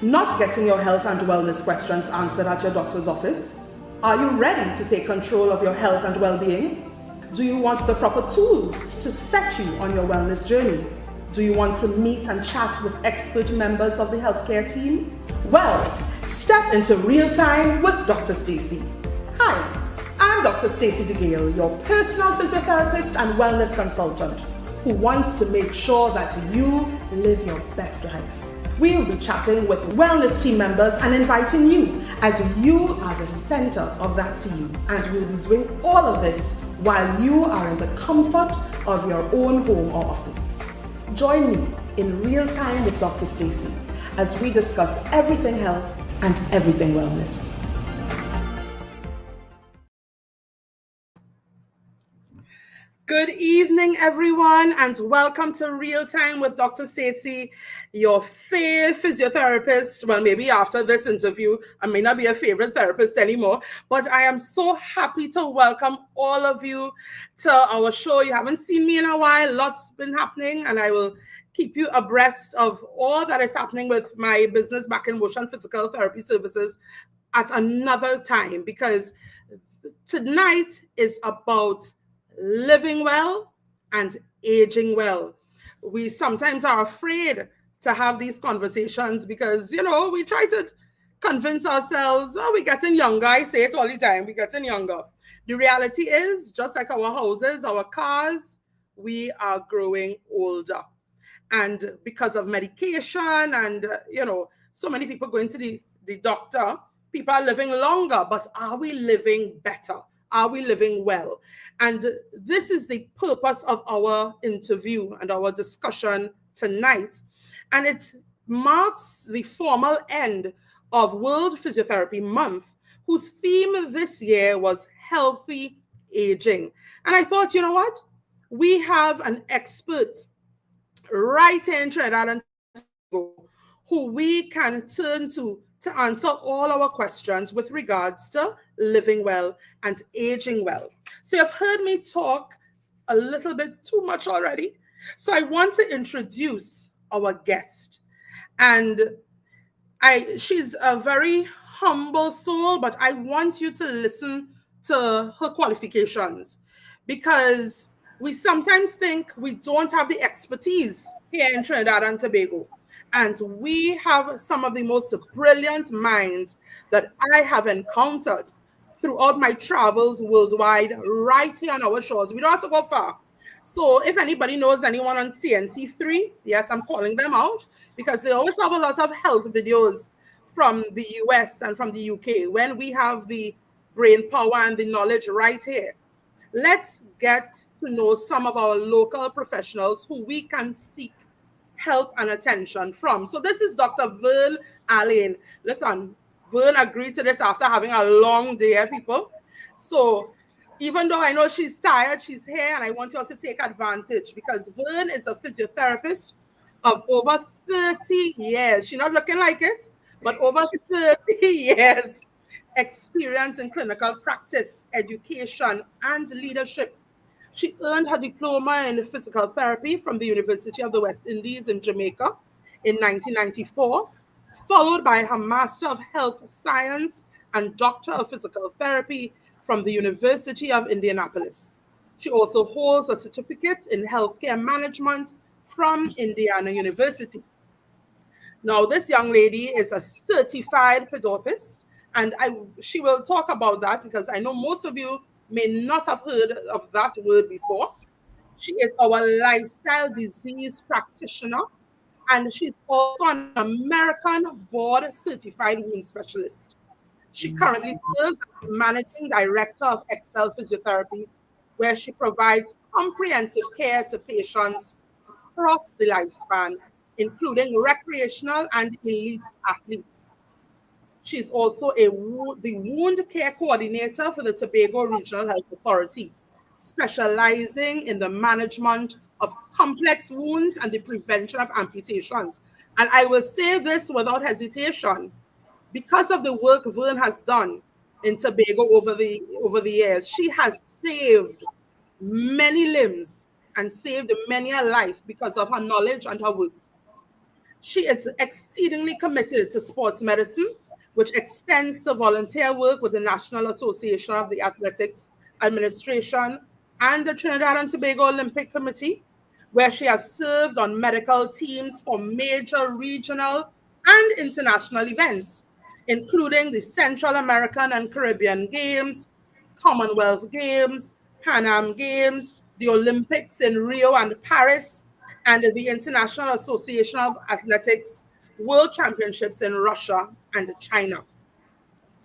Not getting your health and wellness questions answered at your doctor's office? Are you ready to take control of your health and well-being? Do you want the proper tools to set you on your wellness journey? Do you want to meet and chat with expert members of the healthcare team? Well, step into Real Time with Dr. Stacy. Hi, I'm Dr. Stacy DeGale, your personal physiotherapist and wellness consultant who wants to make sure that you live your best life. We'll be chatting with wellness team members and inviting you as you are the center of that team. And we'll be doing all of this while you are in the comfort of your own home or office. Join me in Real Time with Dr. Stacy as we discuss everything health and everything wellness. Good evening, everyone, and welcome to Real Time with Dr. Stacy, your favorite physiotherapist. Well, maybe after this interview, I may not be a favorite therapist anymore, but I am so happy to welcome all of you to our show. You haven't seen me in a while. Lots been happening, and I will keep you abreast of all that is happening with my business back in motion physical therapy services at another time, because tonight is about living well and aging well. We sometimes are afraid to have these conversations because, we try to convince ourselves, oh, we're getting younger. I say it all the time, we're getting younger. The reality is, just like our houses, our cars, we are growing older. And because of medication and, so many people going to the doctor, people are living longer, but are we living better? Are we living well? And this is the purpose of our interview and our discussion tonight. And it marks the formal end of World Physiotherapy Month, whose theme this year was healthy aging. And I thought, you know what? We have an expert right here in Trinidad and Tobago who we can turn to answer all our questions with regards to living well and aging well. So you've heard me talk a little bit too much already. So I want to introduce our guest. And she's a very humble soul, but I want you to listen to her qualifications, because we sometimes think we don't have the expertise here in Trinidad and Tobago. And we have some of the most brilliant minds that I have encountered throughout my travels worldwide, right here on our shores. We don't have to go far. So if anybody knows anyone on CNC3, yes, I'm calling them out, because they always have a lot of health videos from the US and from the UK when we have the brain power and the knowledge right here. Let's get to know some of our local professionals who we can seek help and attention from. So this is Dr. Verne Alleyne. Listen, Verne agreed to this after having a long day, people. So even though I know she's tired, she's here, and I want you all to take advantage, because Verne is a physiotherapist of over 30 years. She's not looking like it, but over 30 years experience in clinical practice, education, and leadership. She earned her diploma in physical therapy from the University of the West Indies in Jamaica in 1994, followed by her Master of Health Science and Doctor of Physical Therapy from the University of Indianapolis. She also holds a certificate in healthcare management from Indiana University. Now, this young lady is a certified podologist, and she will talk about that, because I know most of you may not have heard of that word before. She is our lifestyle disease practitioner, and she's also an American board certified wound specialist. She currently serves as the managing director of Excel Physiotherapy, where she provides comprehensive care to patients across the lifespan, including recreational and elite athletes. She's also the wound care coordinator for the Tobago Regional Health Authority, specializing in the management of complex wounds and the prevention of amputations. And I will say this without hesitation, because of the work Verne has done in Tobago over the years, she has saved many limbs and saved many a life because of her knowledge and her work. She is exceedingly committed to sports medicine, which extends to volunteer work with the National Association of the Athletics Administration and the Trinidad and Tobago Olympic Committee, where she has served on medical teams for major regional and international events, including the Central American and Caribbean Games, Commonwealth Games, Pan Am Games, the Olympics in Rio and Paris, and the International Association of Athletics World Championships in Russia and China.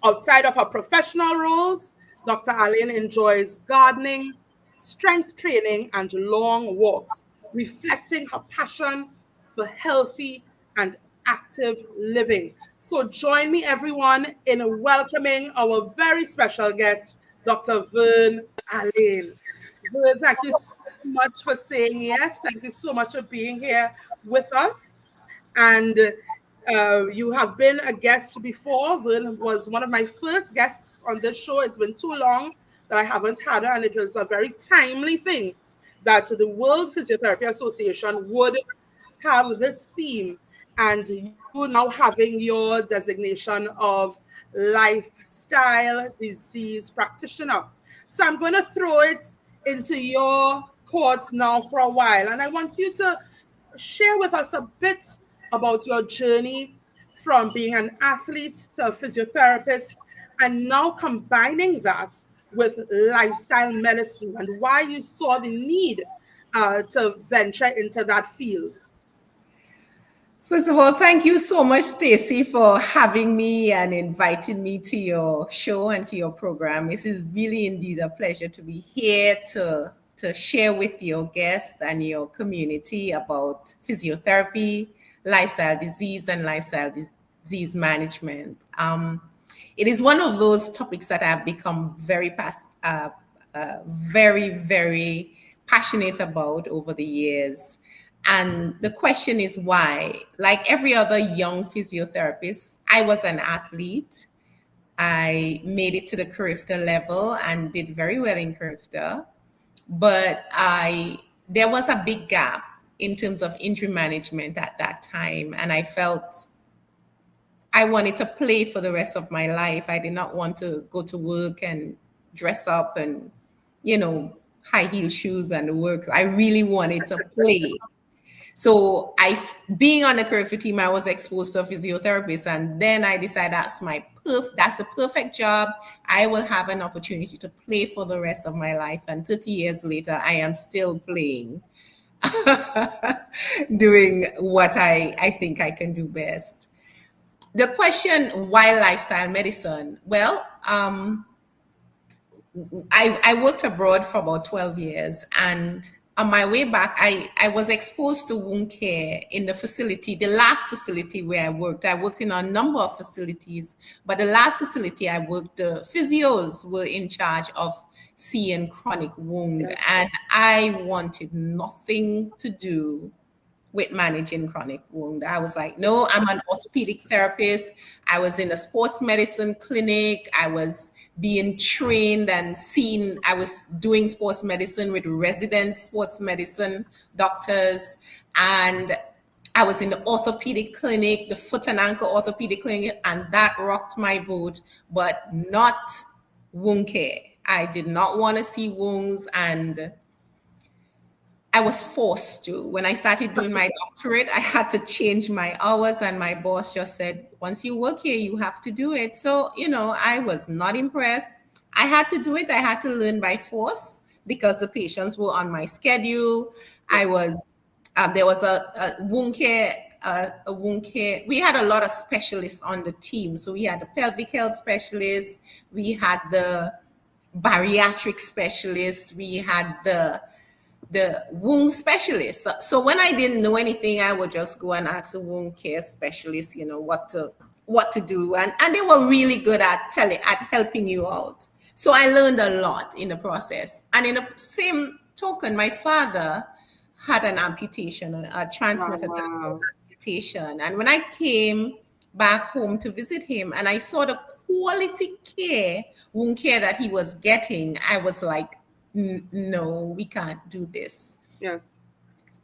Outside of her professional roles, Dr. Alleyne enjoys gardening, strength training, and long walks, reflecting her passion for healthy and active living. So join me, everyone, in welcoming our very special guest, Dr. Verne Alleyne. Verne, thank you so much for saying yes. Thank you so much for being here with us. And you have been a guest before. Verne was one of my first guests on this show. It's been too long that I haven't had her, and it was a very timely thing that the World Physiotherapy Association would have this theme, and you now having your designation of lifestyle disease practitioner. So I'm going to throw it into your court now for a while, and I want you to share with us a bit about your journey from being an athlete to a physiotherapist, and now combining that with lifestyle medicine, and why you saw the need to venture into that field. First of all, thank you so much, Stacy, for having me and inviting me to your show and to your program. This is really indeed a pleasure to be here to share with your guests and your community about physiotherapy, lifestyle disease, and lifestyle disease management. It is one of those topics that I've become very, very passionate about over the years. And the question is why? Like every other young physiotherapist, I was an athlete. I made it to the CRIFTA level and did very well in CRIFTA. But there was a big gap in terms of injury management at that time. And I felt I wanted to play for the rest of my life. I did not want to go to work and dress up and, high heel shoes and work. I really wanted to play. So being on the CRIFTA team, I was exposed to a physiotherapist, and then I decided that's a perfect job. I will have an opportunity to play for the rest of my life. And 30 years later, I am still playing, doing what I think I can do best. The question, why lifestyle medicine? Well, I worked abroad for about 12 years, and on my way back, I was exposed to wound care in the facility, the last facility where I worked. I worked in a number of facilities, but the last facility I worked, the physios were in charge of seeing chronic wound, and I wanted nothing to do with managing chronic wound. I was like, no, I'm an orthopedic therapist. I was in a sports medicine clinic. I was being trained and seen. I was doing sports medicine with resident sports medicine doctors. And I was in the orthopedic clinic, the foot and ankle orthopedic clinic, and that rocked my boat, but not wound care. I did not want to see wounds, and I was forced to. When I started doing my doctorate, I had to change my hours, and my boss just said, once you work here, you have to do it. So, I was not impressed. I had to do it. I had to learn by force because the patients were on my schedule. There was a wound care. We had a lot of specialists on the team. So we had the pelvic health specialist, we had the bariatric specialist, we had the wound specialist. So when I didn't know anything, I would just go and ask the wound care specialist, what to do. And they were really good at helping you out. So I learned a lot in the process. And in the same token, my father had an amputation, a transmetatarsal amputation. And when I came back home to visit him and I saw the quality care, wound care that he was getting, I was like, no, we can't do this. Yes.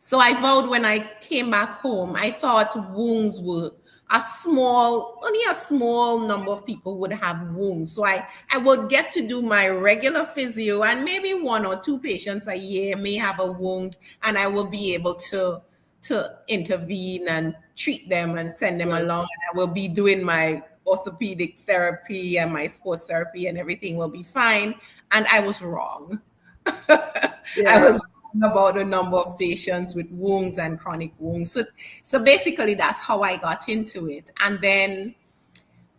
So I vowed when I came back home, I thought wounds were only a small number of people would have wounds. So I would get to do my regular physio, and maybe one or two patients a year may have a wound, and I will be able to intervene and treat them and send them Yes. along. And I will be doing my orthopedic therapy and my sports therapy, and everything will be fine. And I was wrong. I Yeah. was wrong about a number of patients with wounds and chronic wounds. So basically, that's how I got into it. And then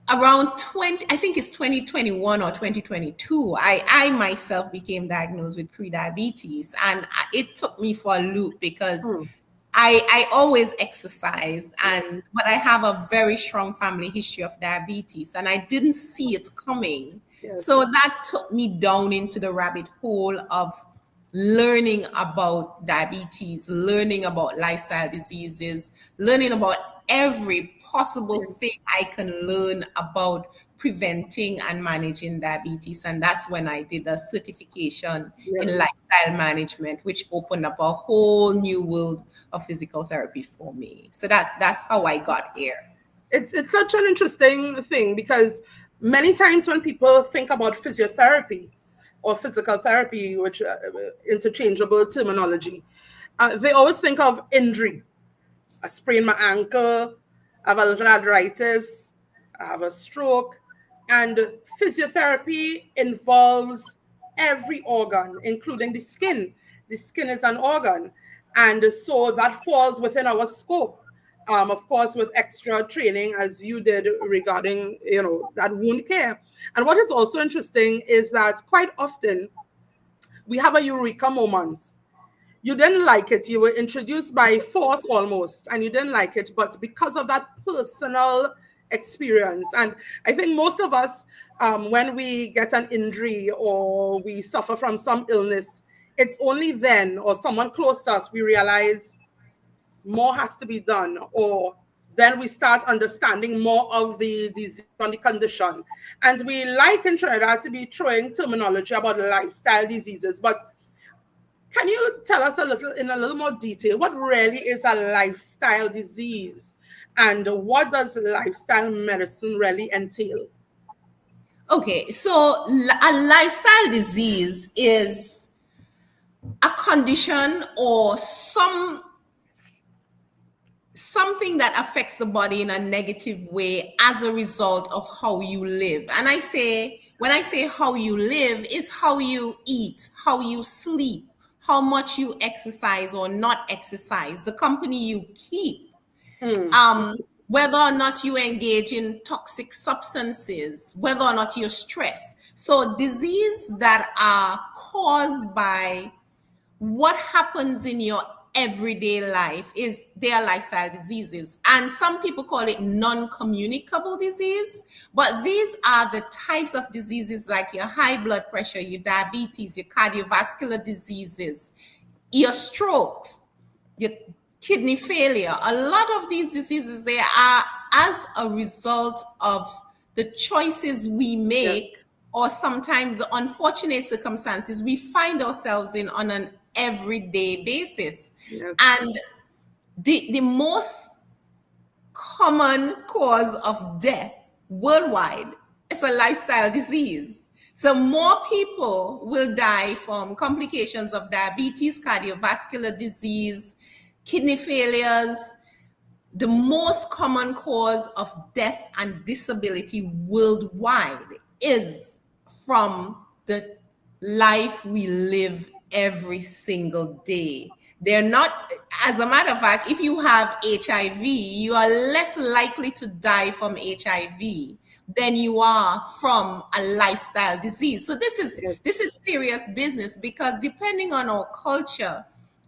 around 20, I think it's 2021 or 2022, I myself became diagnosed with prediabetes. And it took me for a loop because Hmm. I always exercise, but I have a very strong family history of diabetes, and I didn't see it coming. Yes. So that took me down into the rabbit hole of learning about diabetes, learning about lifestyle diseases, learning about every possible Yes. thing I can learn about preventing and managing diabetes. And that's when I did a certification in Yes. lifestyle management, which opened up a whole new world of physical therapy for me. So that's how I got here. It's such an interesting thing because many times when people think about physiotherapy or physical therapy, which interchangeable terminology, they always think of injury. I sprained my ankle, I have a little arthritis, I have a stroke. And physiotherapy involves every organ, including the skin. The skin is an organ. And so that falls within our scope. Of course, with extra training, as you did regarding, that wound care. And what is also interesting is that quite often we have a eureka moment. You didn't like it. You were introduced by force almost, and you didn't like it, but because of that personal experience. And I think most of us, when we get an injury or we suffer from some illness, it's only then, or someone close to us, we realize more has to be done, or then we start understanding more of the disease and the condition. And we like in Trinidad to be throwing terminology about lifestyle diseases, but can you tell us in a little more detail, what really is a lifestyle disease and what does lifestyle medicine really entail? Okay, so a lifestyle disease is a condition or something that affects the body in a negative way as a result of how you live. And when I say how you live, is how you eat, how you sleep, how much you exercise or not exercise, the company you keep, Hmm. whether or not you engage in toxic substances, whether or not you're stressed. So disease that are caused by what happens in your everyday life is their lifestyle diseases. And some people call it non-communicable disease, but these are the types of diseases like your high blood pressure, your diabetes, your cardiovascular diseases, your strokes, your kidney failure. A lot of these diseases, they are as a result of the choices we Yes, make, or sometimes the unfortunate circumstances we find ourselves in on an everyday basis. yes, And the most common cause of death worldwide is a lifestyle disease. So more people will die from complications of diabetes, cardiovascular disease, kidney failures. The most common cause of death and disability worldwide is from the life we live every single day. They're not, as a matter of fact, if you have HIV, you are less likely to die from HIV than you are from a lifestyle disease. So yes, this is serious business, because depending on our culture,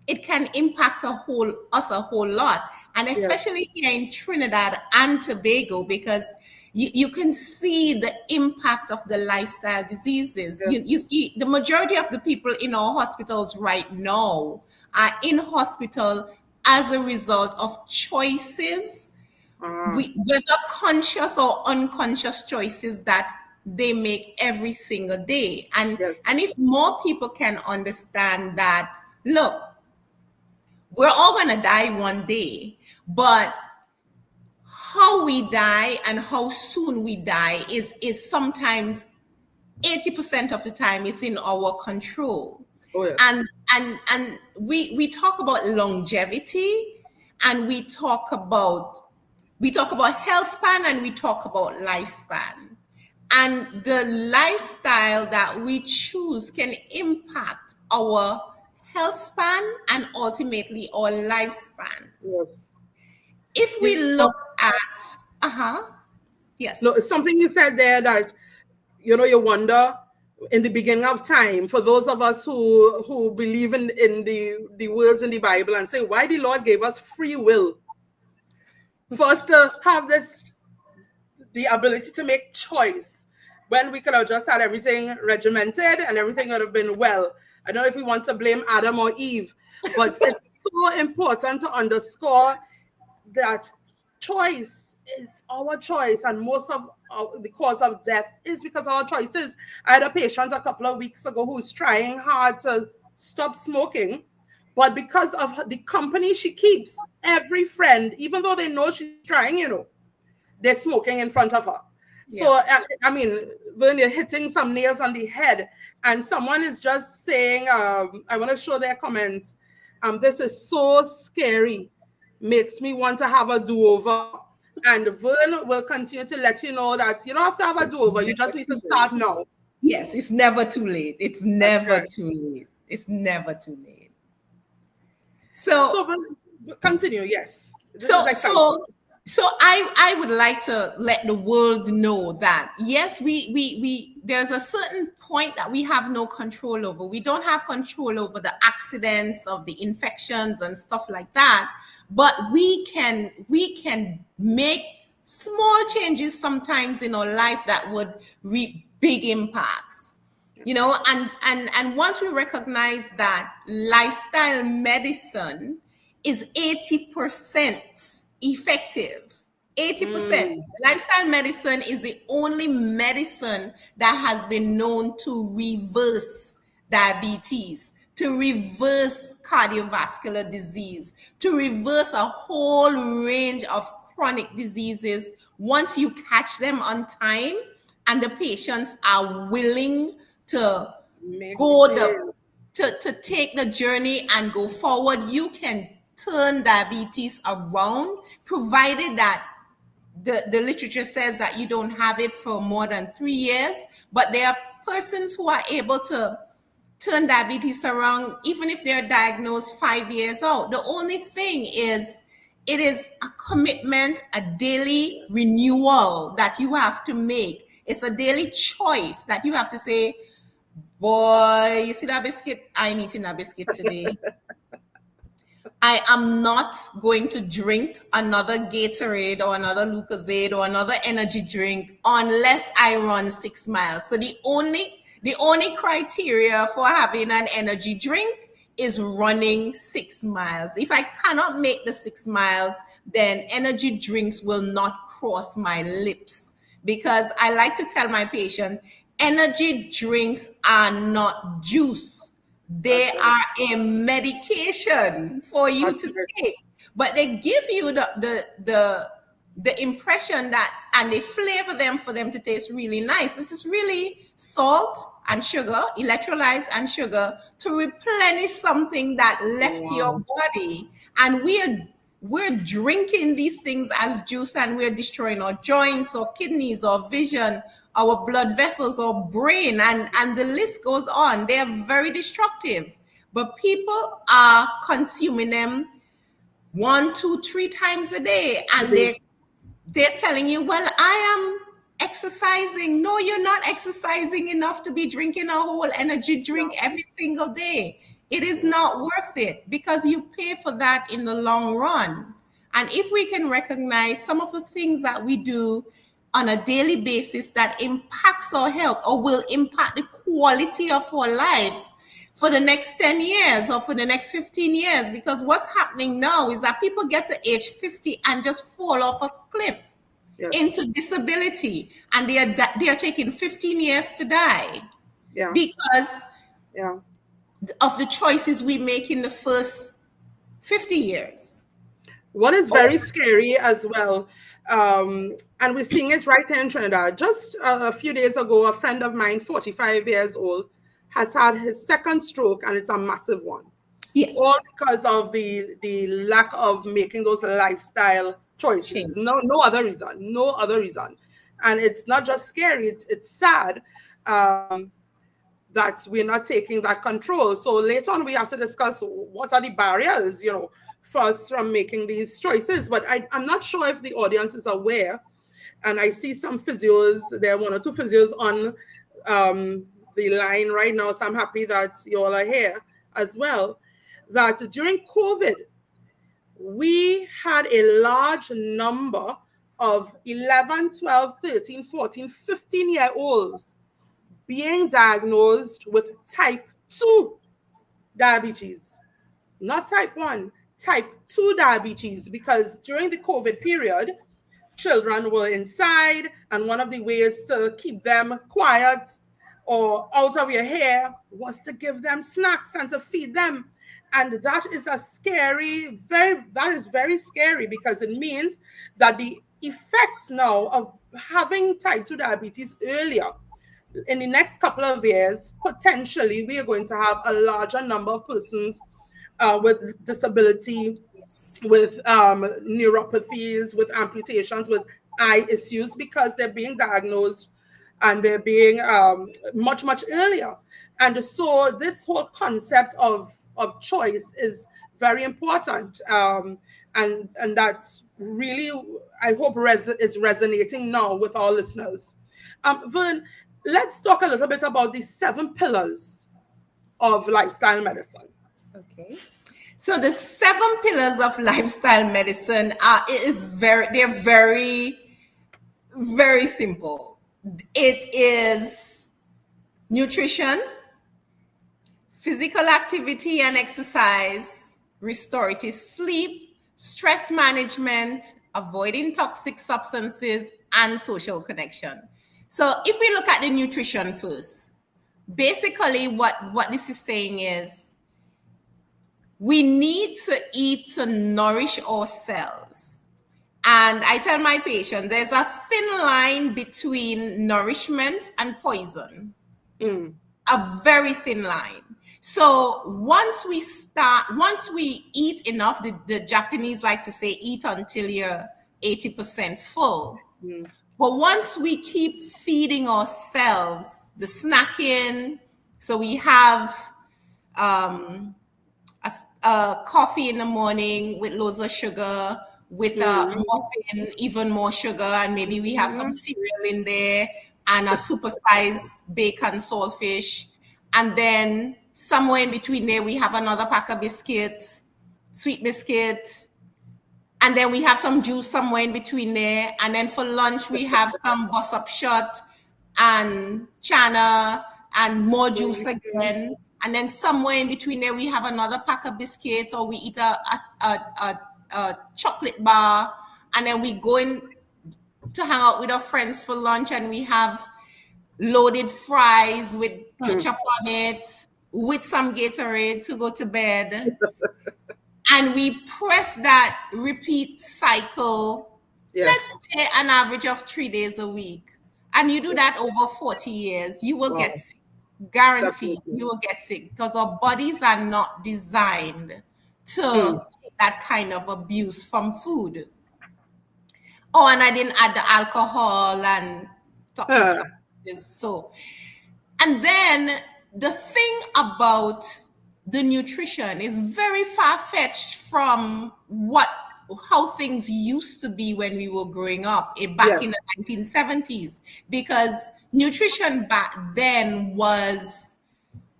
it can impact us a whole lot. And yes, especially here in Trinidad and Tobago, because you can see the impact of the lifestyle diseases. yes. You see the majority of the people in our hospitals right now are in hospital as a result of choices, Ah, whether conscious or unconscious choices that they make every single day. And yes, if more people can understand that, look, we're all going to die one day, but how we die and how soon we die is sometimes 80% of the time is in our control. Oh yes. And we talk about longevity, and we talk about health span, and we talk about lifespan. And the lifestyle that we choose can impact our health span and ultimately our lifespan. Yes. If we You look at, yes. no, it's something you said there that you wonder in the beginning of time, for those of us who believe in the words in the Bible and say why the Lord gave us free will for us to have the ability to make choice when we could have just had everything regimented and everything would have been well. I don't know if we want to blame Adam or Eve, but it's so important to underscore that choice is our choice, and most of the cause of death is because of our choices. I had a patient a couple of weeks ago who's trying hard to stop smoking, but because of the company she keeps, every friend, even though they know she's trying, they're smoking in front of her. So, I mean, when you're hitting some nails on the head, and someone is just saying, I want to show their comments. This is so scary. Makes me want to have a do-over. And Vern will continue to let you know that you don't have to have a do-over. You just need to start now. Yes, it's never too late. It's never too late. It's never too late. So continue. Yes. So I would like to let the world know that yes, we there's a certain point that we have no control over. We don't have control over the accidents of the infections and stuff like that, but we can make small changes sometimes in our life that would reap big impacts. And once we recognize that lifestyle medicine is 80% effective. 80%. Lifestyle medicine is the only medicine that has been known to reverse diabetes, to reverse cardiovascular disease, to reverse a whole range of chronic diseases once you catch them on time and the patients are willing to to take the journey and go forward. You can turn diabetes around, provided that the literature says that you don't have it for more than 3 years. But there are persons who are able to turn diabetes around even if they're diagnosed 5 years out. The only thing is, it is a commitment, a daily renewal that you have to make. It's a daily choice that you have to say, boy, you see that biscuit? I'm eating that biscuit today. I am not going to drink another Gatorade or another Lucozade or another energy drink unless I run 6 miles. So the only criteria for having an energy drink is running 6 miles. If I cannot make the 6 miles, then energy drinks will not cross my lips, because I like to tell my patient, energy drinks are not juice. They are a medication for you to take, but they give you the impression that, and they flavor them for them to taste really nice. This is really salt and sugar, electrolytes and sugar, to replenish something that left your body. And we're drinking these things as juice, and we're destroying our joints, our kidneys, our vision, our blood vessels, our brain, and the list goes on. They are very destructive, but people are consuming them 1, 2, 3 times a day, and they're telling you, well, I am exercising. No, you're not exercising enough to be drinking a whole energy drink every single day. It is not worth it, because you pay for that in the long run. And if we can recognize some of the things that we do on a daily basis that impacts our health or will impact the quality of our lives for the next 10 years or for the next 15 years, because what's happening now is that people get to age 50 and just fall off a cliff into disability, and they are taking 15 years to die because of the choices we make in the first 50 years. What is very scary as well, and we're seeing it right here in Trinidad. Just a few days ago, a friend of mine, 45 years old, has had his second stroke, and it's a massive one. All Yes. because of the lack of making those lifestyle choices. No Changes. other reason. No other reason. And it's not just scary, it's sad. That we're not taking that control. So later on, we have to discuss what are the barriers, for us from making these choices. But I'm not sure if the audience is aware. And I see some physios, there are one or two physios on the line right now. So I'm happy that you all are here as well. That during COVID, we had a large number of 11, 12, 13, 14, 15-year-olds being diagnosed with type 2 diabetes, not type 1, type 2 diabetes, because during the COVID period, children were inside, and one of the ways to keep them quiet or out of your hair was to give them snacks and to feed them. And that is that is very scary, because it means that the effects now of having type 2 diabetes earlier, in the next couple of years, potentially, we are going to have a larger number of persons with disability, with neuropathies, with amputations, with eye issues, because they're being diagnosed and they're being much, much earlier. And so this whole concept of choice is very important. And that's really, I hope, is resonating now with our listeners. Vern, let's talk a little bit about the 7 pillars of lifestyle medicine. Okay. So the 7 pillars of lifestyle medicine they're very, very simple. It is nutrition, physical activity and exercise, restorative sleep, stress management, avoiding toxic substances, and social connection. So if we look at the nutrition first, basically what this is saying is we need to eat to nourish ourselves. And I tell my patients, there's a thin line between nourishment and poison. A very thin line. So once we eat enough, the Japanese like to say, eat until you're 80% full. But once we keep feeding ourselves, the snacking, so we have a coffee in the morning with loads of sugar, with a muffin, even more sugar, and maybe we have some cereal in there, and a supersized bacon saltfish. And then somewhere in between there, we have another pack of biscuits, sweet biscuit. And then we have some juice somewhere in between there. And then for lunch, we have some bus-up shot and chana and more juice again. And then somewhere in between there, we have another pack of biscuits, or we eat a chocolate bar. And then we go in to hang out with our friends for lunch, and we have loaded fries with ketchup on it, with some Gatorade to go to bed. And we press that repeat cycle, let's say an average of 3 days a week. And you do that over 40 years, you will get sick. Guaranteed, you will get sick, because our bodies are not designed to take that kind of abuse from food. Oh, and I didn't add the alcohol and toxic substances. So, and then the thing about the nutrition is very far-fetched from how things used to be when we were growing up back in the 1970s, because nutrition back then was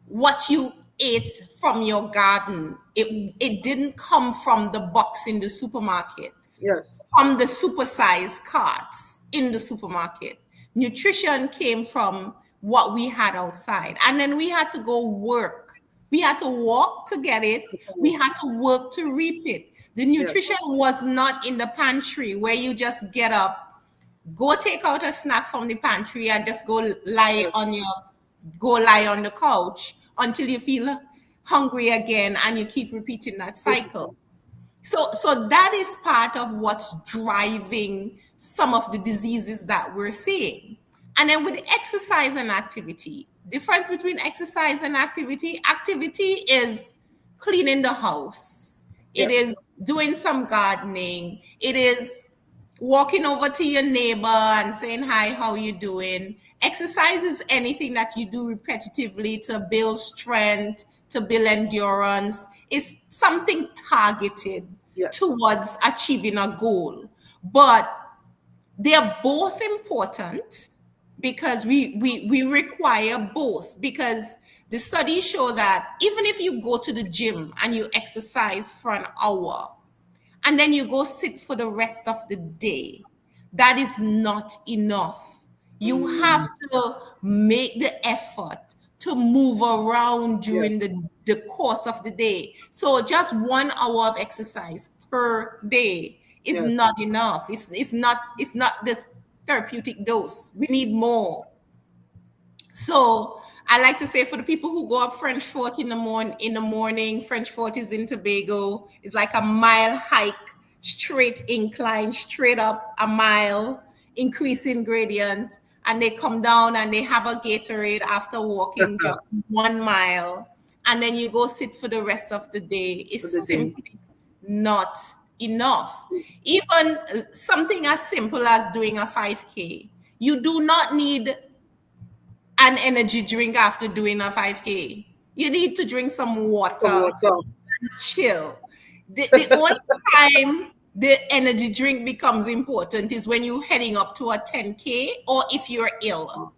what you ate from your garden. It didn't come from the box in the supermarket, from the supersized carts in the supermarket. Nutrition came from what we had outside, and then we had to go work. We had to walk to get it. We had to work to reap it. The nutrition was not in the pantry where you just get up, go take out a snack from the pantry, and just go lie on the couch until you feel hungry again, and you keep repeating that cycle. So that is part of what's driving some of the diseases that we're seeing. And then with exercise and activity, difference between exercise and activity is cleaning the house. It Yes. is doing some gardening. It is walking over to your neighbor and saying hi, how you doing. Exercise is anything that you do repetitively to build strength, to build endurance. It's something targeted Yes. towards achieving a goal. But they're both important because we require both, because the studies show that even if you go to the gym and you exercise for an hour and then you go sit for the rest of the day, that is not enough. You have Mm, to make the effort to move around during yes. the course of the day. So just 1 hour of exercise per day is Yes. not enough. It's not the therapeutic dose. We need more. So I like to say, for the people who go up French Fort in the morning, French Fort is in Tobago. It's like a mile hike, straight incline, straight up a mile, increasing gradient. And they come down and they have a Gatorade after walking just 1 mile. And then you go sit for the rest of the day. It's For the day. simply not enough. Even something as simple as doing a 5K. You do not need an energy drink after doing a 5K. You need to drink some Some water, water. chill. The only time the energy drink becomes important is when you're heading up to a 10K or if you're ill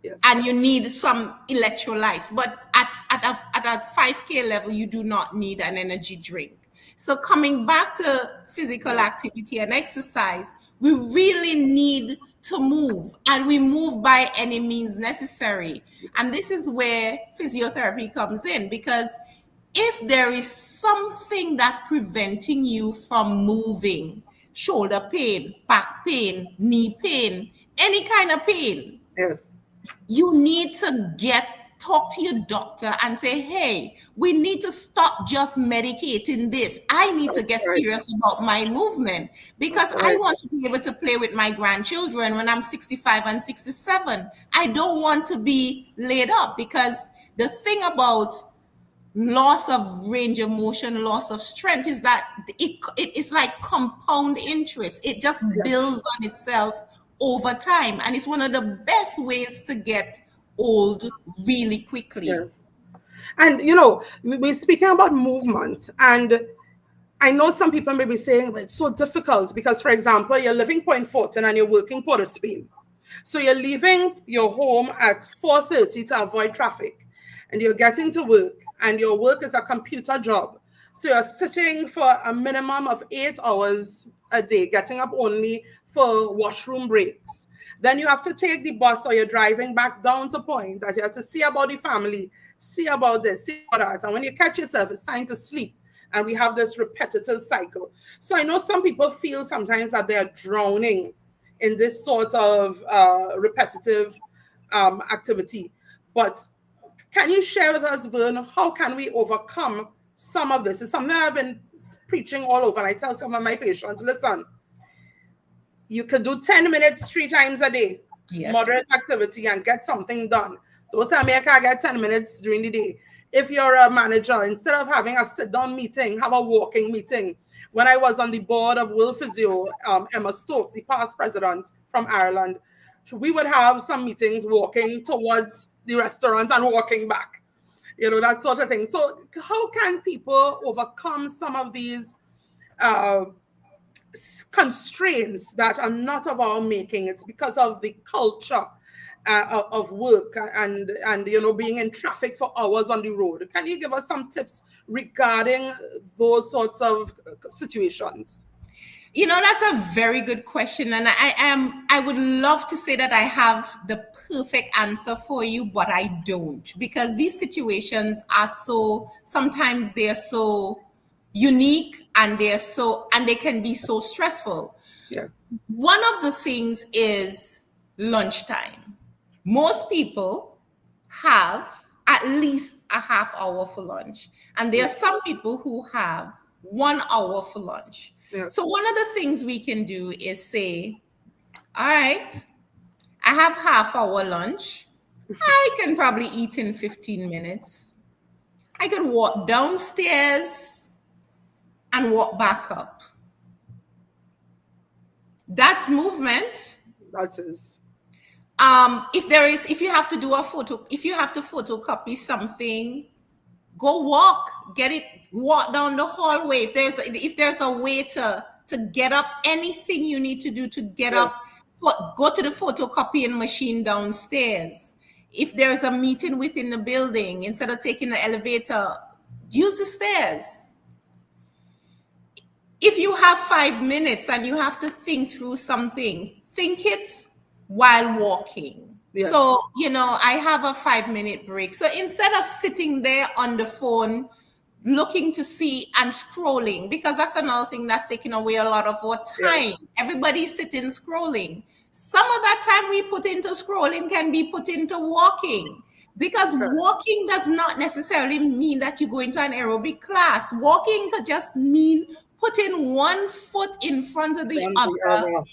Yes. and you need some electrolytes. But at a 5K level, you do not need an energy drink. So coming back to physical activity and exercise, we really need to move, and we move by any means necessary. And this is where physiotherapy comes in, because if there is something that's preventing you from moving, shoulder pain, back pain, knee pain, any kind of pain, Yes. you need to talk to your doctor and say, hey, we need to stop just medicating this. I need to That's get right. serious about my movement, because That's I right. want to be able to play with my grandchildren when I'm 65 and 67. I don't want to be laid up, because the thing about loss of range of motion, loss of strength, is that it's like compound interest. It just Yes. builds on itself over time. And it's one of the best ways to get old really quickly. Yes. And we're speaking about movement, and I know some people may be saying, but it's so difficult because, for example, you're living Point Fortin and you're working Port of Spain. So you're leaving your home at 4:30 to avoid traffic, and you're getting to work, and your work is a computer job. So you're sitting for a minimum of 8 hours a day, getting up only for washroom breaks. Then you have to take the bus, or you're driving back down to Point that you have to see about the family, see about this, see about that. And when you catch yourself, it's time to sleep. And we have this repetitive cycle. So I know some people feel sometimes that they are drowning in this sort of repetitive activity. But can you share with us, Vern, how can we overcome some of this? It's something that I've been preaching all over. And I tell some of my patients, listen, you could do 10 minutes 3 times a day, Yes. moderate activity, and get something done. Don't tell me I can't get 10 minutes during the day. If you're a manager, instead of having a sit-down meeting, have a walking meeting. When I was on the board of World Physio, Emma Stokes, the past president from Ireland, we would have some meetings walking towards the restaurant and walking back, that sort of thing. So how can people overcome some of these uh, constraints that are not of our making? It's because of the culture of work and being in traffic for hours on the road. Can you give us some tips regarding those sorts of situations? That's a very good question. And I would love to say that I have the perfect answer for you, but I don't, because these situations are sometimes they're so unique, and they can be so stressful. Yes. One of the things is lunchtime. Most people have at least a half hour for lunch. And there are Yes. some people who have 1 hour for lunch. Yes. So one of the things we can do is say, all right, I have half hour lunch. I can probably eat in 15 minutes. I could walk downstairs and walk back up. That's movement. That is. If you have to do a photo, if you have to photocopy something, go walk, walk down the hallway. If there's a way to get up, anything you need to do to get Yes. up, go to the photocopying machine downstairs. If there's a meeting within the building, instead of taking the elevator, use the stairs. If you have 5 minutes and you have to think through something, think it while walking. Yes. So, I have a 5-minute break. So instead of sitting there on the phone, looking to see and scrolling, because that's another thing that's taking away a lot of our time. Yes. Everybody's sitting scrolling. Some of that time we put into scrolling can be put into walking, because walking does not necessarily mean that you go into an aerobic class. Walking could just mean putting one foot in front of the other,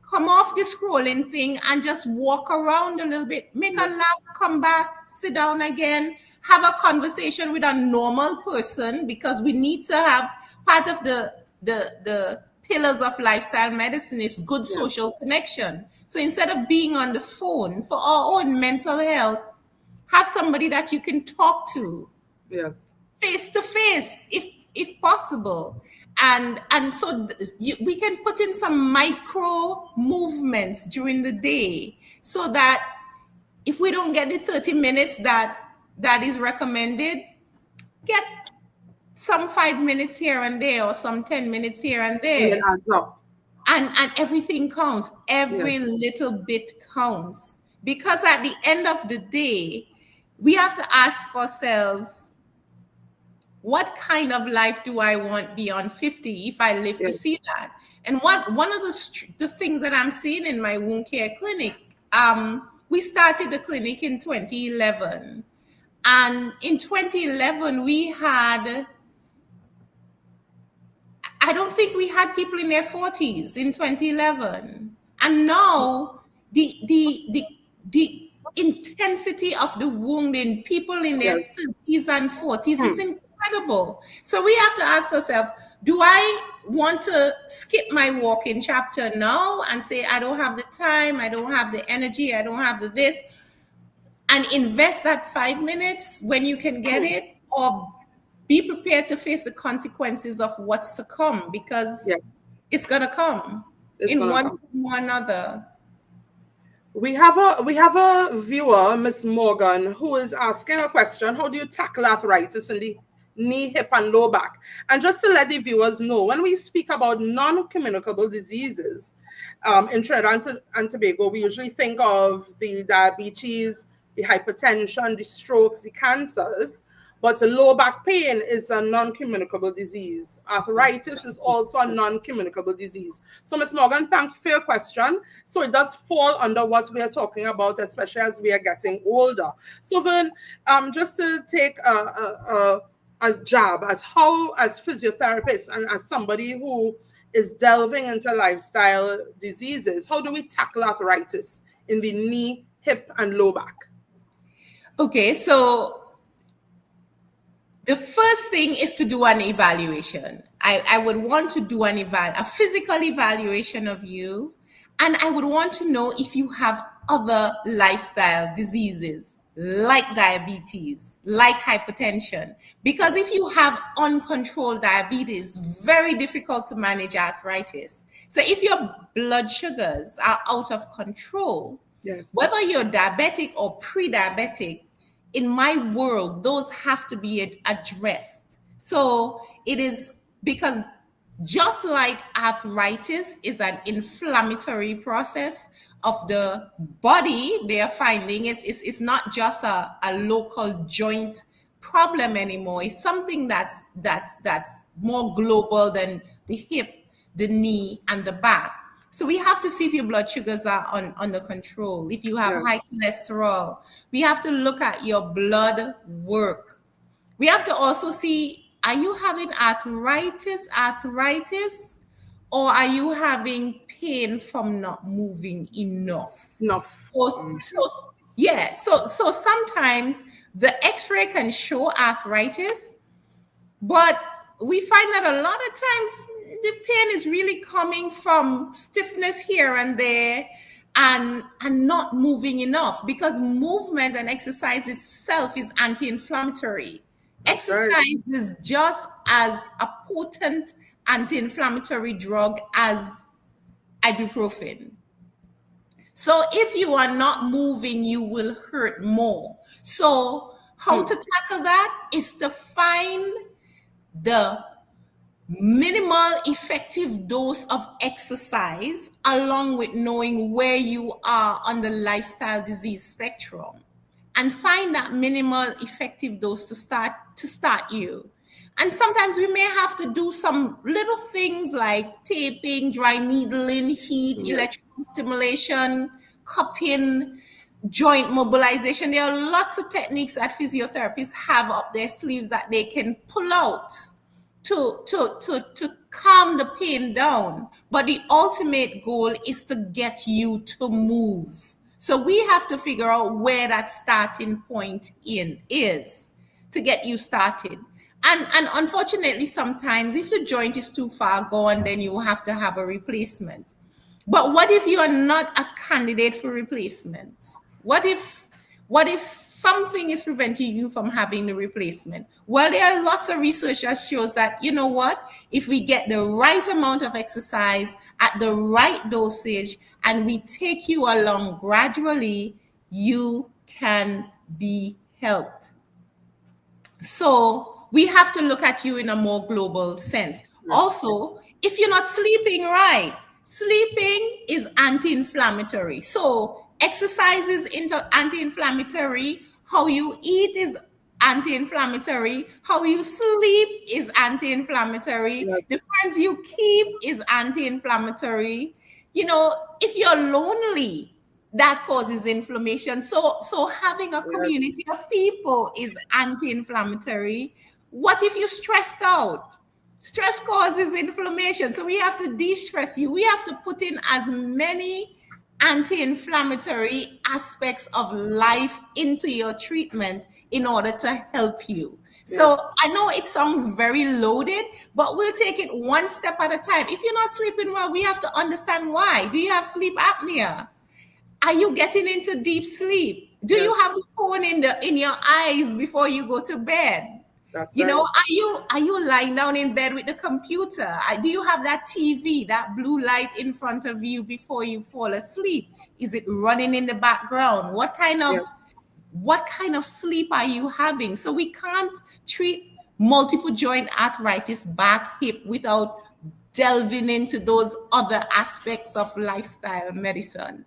come off the scrolling thing and just walk around a little bit, make a lap, come back, sit down again, have a conversation with a normal person, because we need to have part of the pillars of lifestyle medicine is good social connection. So instead of being on the phone, for our own mental health, have somebody that you can talk to. Yes. Face to face, if possible. And so we can put in some micro movements during the day, so that if we don't get the 30 minutes that is recommended, get some 5 minutes here and there, or some 10 minutes here and there. And it adds up. And everything counts. Every little bit counts. Because at the end of the day, we have to ask ourselves, what kind of life do I want beyond 50 if I live to see that? And one of the things that I'm seeing in my wound care clinic, we started the clinic in 2011. And in 2011, I don't think we had people in their 40s in 2011. And now the intensity of the wound in people in their 30s and 40s is incredible. So we have to ask ourselves, do I want to skip my walking chapter now and say, I don't have the time, I don't have the energy, I don't have the this, and invest that 5 minutes when you can get it, or be prepared to face the consequences of what's to come, because it's going to come in one form or another. We have a viewer, Miss Morgan, who is asking a question: how do you tackle arthritis in the knee, hip, and low back? And just to let the viewers know, when we speak about non-communicable diseases in Trinidad and Tobago, we usually think of the diabetes, the hypertension, the strokes, the cancers. But low back pain is a non-communicable disease. Arthritis is also a non-communicable disease. So, Ms. Morgan, thank you for your question. So it does fall under what we are talking about, especially as we are getting older. So, Vern, just to take a jab at how, as physiotherapists and as somebody who is delving into lifestyle diseases, how do we tackle arthritis in the knee, hip, and low back? Okay, so the first thing is to do an evaluation. I would want to do a physical evaluation of you, and I would want to know if you have other lifestyle diseases like diabetes, like hypertension. Because if you have uncontrolled diabetes, very difficult to manage arthritis. So if your blood sugars are out of control, whether you're diabetic or pre-diabetic, in my world, those have to be addressed. So it is, because just like arthritis is an inflammatory process of the body, they are finding it's not just a local joint problem anymore. It's something that's more global than the hip, the knee, and the back. So we have to see if your blood sugars are under control. If you have high cholesterol, we have to look at your blood work. We have to also see are you having arthritis, or are you having pain from not moving enough? Enough. So sometimes the x-ray can show arthritis, but we find that a lot of times the pain is really coming from stiffness here and there, and not moving enough, because movement and exercise itself is anti-inflammatory. That's right. Exercise is just as a potent anti-inflammatory drug as ibuprofen. So if you are not moving, you will hurt more. So how to tackle that is to find the minimal effective dose of exercise, along with knowing where you are on the lifestyle disease spectrum, and find that minimal effective dose to start you. And sometimes we may have to do some little things like taping, dry needling, heat, electrical stimulation, cupping, joint mobilization. There are lots of techniques that physiotherapists have up their sleeves that they can pull out to calm the pain down. But the ultimate goal is to get you to move. So we have to figure out where that starting point is to get you started. And unfortunately, sometimes if the joint is too far gone, then you have to have a replacement. But what if you are not a candidate for replacement? What if something is preventing you from having the replacement? Well, there are lots of research that shows that, you know what, if we get the right amount of exercise at the right dosage and we take you along gradually, you can be helped. So we have to look at you in a more global sense. Also, if you're not sleeping right, sleeping is anti-inflammatory. So exercise is anti-inflammatory. How you eat is anti-inflammatory. How you sleep is anti-inflammatory. Yes. The friends you keep is anti-inflammatory. You know, if you're lonely, that causes inflammation. So having a community of people is anti-inflammatory. What if you're stressed out? Stress causes inflammation. So we have to de-stress you. We have to put in as many anti-inflammatory aspects of life into your treatment in order to help you. So I know it sounds very loaded, but we'll take it one step at a time. If you're not sleeping well, we have to understand why. Do you have sleep apnea? Are you getting into deep sleep? Do you have the phone in your eyes before you go to bed? That's You right. know, are you lying down in bed with the computer? Do you have that TV, that blue light in front of you before you fall asleep? Is it running in the background? What kind of sleep are you having? So we can't treat multiple joint arthritis, back, hip, without delving into those other aspects of lifestyle medicine.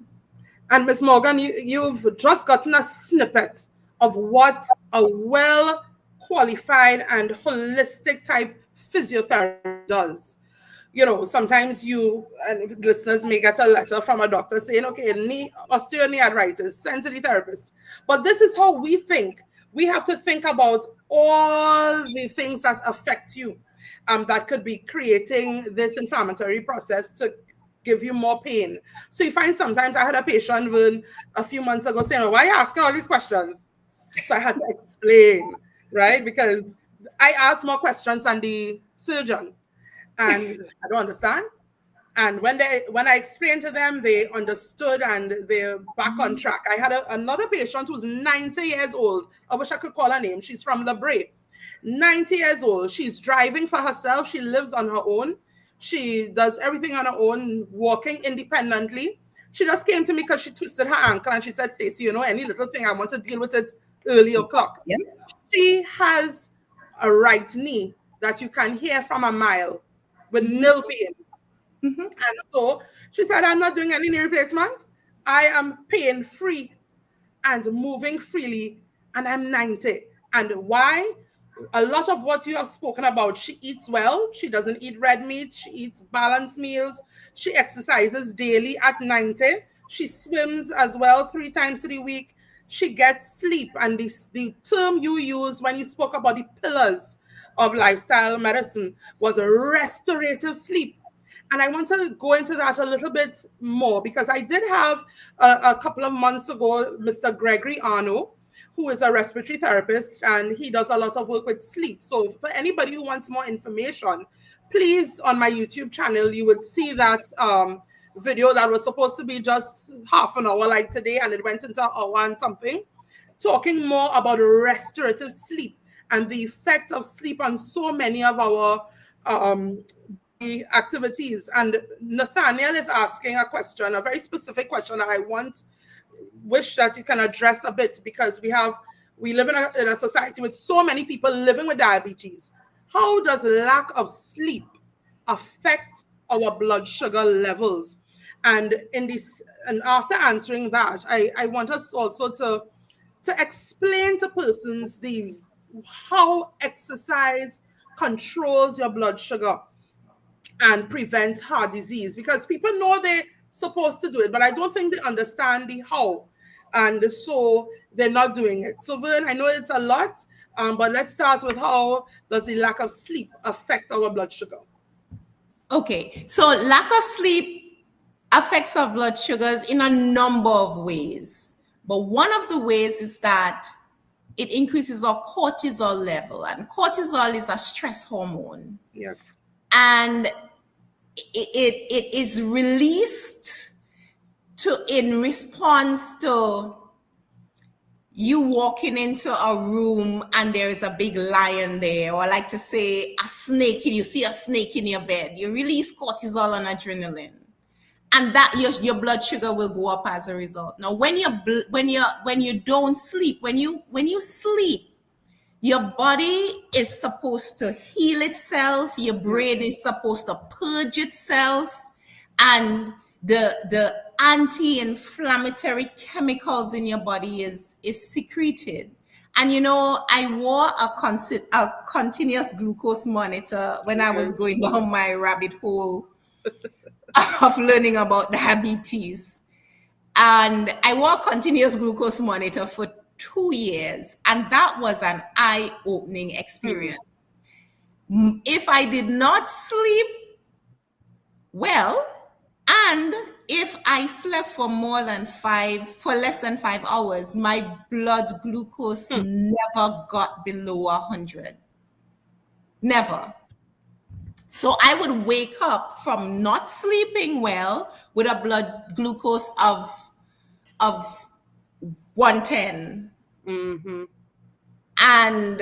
And Ms. Morgan, you've just gotten a snippet of what a well-qualified and holistic type physiotherapy does. You know, sometimes you and listeners may get a letter from a doctor saying, okay, knee osteoarthritis, send to the therapist. But this is how we think. We have to think about all the things that affect you, that could be creating this inflammatory process to give you more pain. So you find sometimes I had a patient, Vern, a few months ago saying, why are you asking all these questions? So I had to explain, right? Because I asked more questions than the surgeon, and I don't understand. And when I explained to them, they understood and they're back on track. I had another patient who's 90 years old. I wish I could call her name. She's from La Brea. 90 years old. She's driving for herself. She lives on her own. She does everything on her own, walking independently. She just came to me because she twisted her ankle and she said, Stacy, you know, any little thing, I want to deal with it early o'clock. Yep. She has a right knee that you can hear from a mile with nil pain. And so she said, I'm not doing any knee replacement. I am pain free and moving freely, and I'm 90. And why? A lot of what you have spoken about, she eats well. She doesn't eat red meat. She eats balanced meals. She exercises daily at 90. She swims as well 3 times a week. She gets sleep. And the term you use when you spoke about the pillars of lifestyle medicine was restorative sleep. And I want to go into that a little bit more because I did have a couple of months ago Mr. Gregory Arno, who is a respiratory therapist, and he does a lot of work with sleep. So for anybody who wants more information, please, on my YouTube channel, you would see that video that was supposed to be just half an hour like today, and it went into an hour and something, talking more about restorative sleep and the effect of sleep on so many of our activities. And Nathaniel is asking a question, a very specific question that I wish that you can address a bit, because we live in a society with so many people living with diabetes. How does lack of sleep affect our blood sugar levels? And after answering that, I want us also to explain to persons how exercise controls your blood sugar and prevents heart disease, because people know they're supposed to do it, but I don't think they understand the how, and so they're not doing it. So Vern, I know it's a lot, but let's start with how does the lack of sleep affect our blood sugar? Okay, so lack of sleep affects our blood sugars in a number of ways, but one of the ways is that it increases our cortisol level, and cortisol is a stress hormone. Yes. And it is released in response to you walking into a room and there is a big lion there, or I like to say a snake, and you see a snake in your bed. You release cortisol and adrenaline, and that your blood sugar will go up as a result. Now, when you don't sleep, when you sleep, your body is supposed to heal itself. Your brain is supposed to purge itself, and the anti-inflammatory chemicals in your body is secreted. And I wore a continuous glucose monitor when I was going down my rabbit hole of learning about diabetes. And I wore a continuous glucose monitor for 2 years, and that was an eye-opening experience. If I did not sleep well, and if I slept for less than 5 hours, my blood glucose never got below 100. Never. So I would wake up from not sleeping well with a blood glucose of 110. And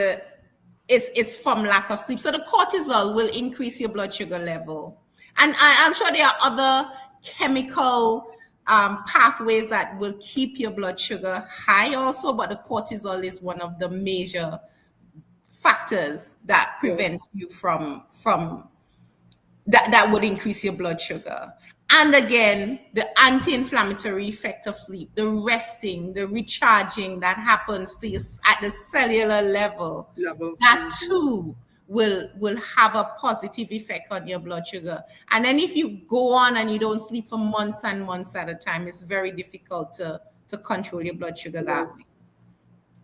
it's from lack of sleep. So the cortisol will increase your blood sugar level. And I'm sure there are other chemical pathways that will keep your blood sugar high also, but the cortisol is one of the major factors that prevents you from that would increase your blood sugar. And again, the anti-inflammatory effect of sleep, the resting, the recharging that happens to you at the cellular level, that too will have a positive effect on your blood sugar. And then if you go on and you don't sleep for months and months at a time, it's very difficult to control your blood sugar that way.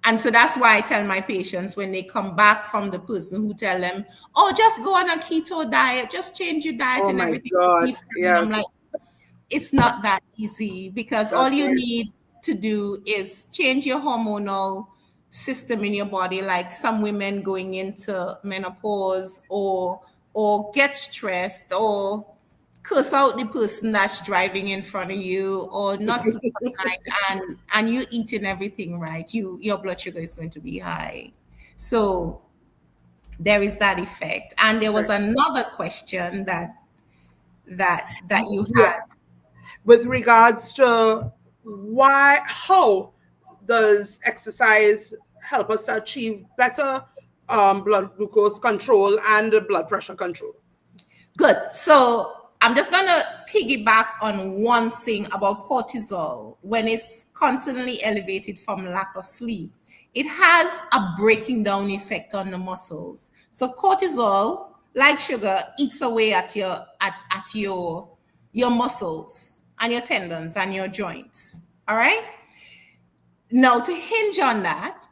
And so that's why I tell my patients when they come back from the person who tell them, oh, just go on a keto diet, just change your diet and everything. And I'm like, it's not that easy, because all you need to do is change your hormonal system in your body, like some women going into menopause or get stressed or curse out the person that's driving in front of you or not sleep at night, and you eating everything right, your blood sugar is going to be high. So there is that effect. And there was another question that you had with regards to how does exercise help us to achieve better blood glucose control and blood pressure control? Good. So I'm just going to piggyback on one thing about cortisol. When it's constantly elevated from lack of sleep, it has a breaking down effect on the muscles. So cortisol, like sugar, eats away at your muscles and your tendons and your joints. All right? Now, to hinge on that,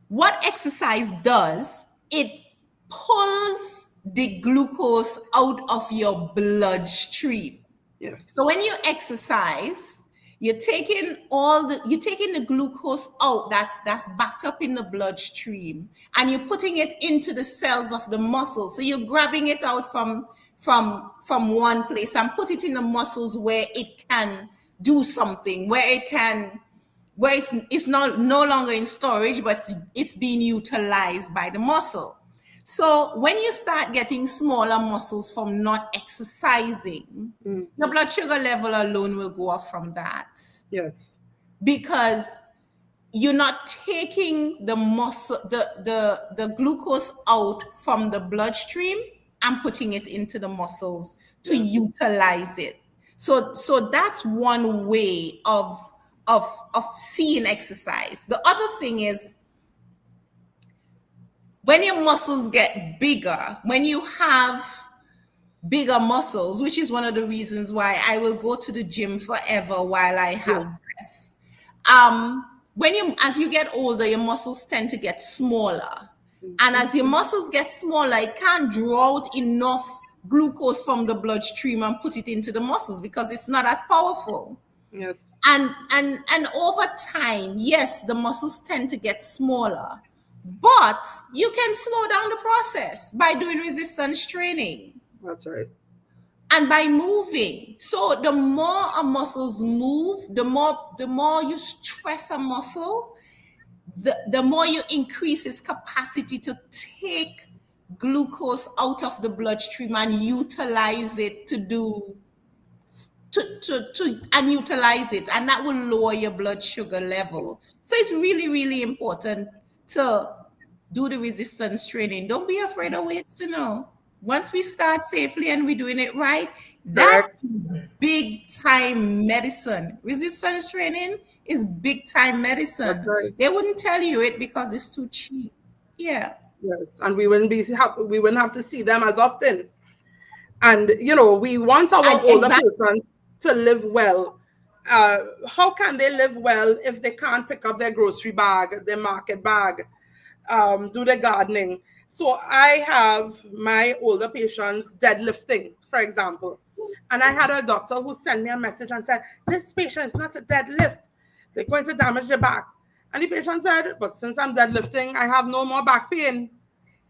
what exercise does, it pulls the glucose out of your bloodstream. So Yes. when you exercise, you're taking the glucose out that's backed up in the bloodstream, and you're putting it into the cells of the muscle. So you're grabbing it out from one place and put it in the muscles where it can do something, where it's not no longer in storage, but it's being utilized by the muscle. So when you start getting smaller muscles from not exercising, your blood sugar level alone will go up from that, Yes. because you're not taking the muscle the glucose out from the bloodstream and putting it into the muscles to utilize it. So that's one way of seeing exercise. The other thing is, when your muscles get bigger, when you have bigger muscles, which is one of the reasons why I will go to the gym forever while I have breath. As you get older, your muscles tend to get smaller. And as your muscles get smaller, it can't draw out enough glucose from the bloodstream and put it into the muscles because it's not as powerful. Yes. And over time, yes, the muscles tend to get smaller, but you can slow down the process by doing resistance training. That's right. And by moving. So the more our muscles move, the more you stress a muscle, the more you increase its capacity to take glucose out of the bloodstream and utilize it and utilize it, and that will lower your blood sugar level. So it's really, really important to do the resistance training. Don't be afraid of weights, Once we start safely and we're doing it right, that's big time medicine. Resistance training is big time medicine. That's right. They wouldn't tell you it because it's too cheap. Yeah. Yes, and we wouldn't have to see them as often. And we want our older persons to live well. How can they live well if they can't pick up their grocery bag, their market bag, do their gardening? So I have my older patients deadlifting, for example. And I had a doctor who sent me a message and said, this patient is not a deadlift. They're going to damage their back. And the patient said, but since I'm deadlifting, I have no more back pain.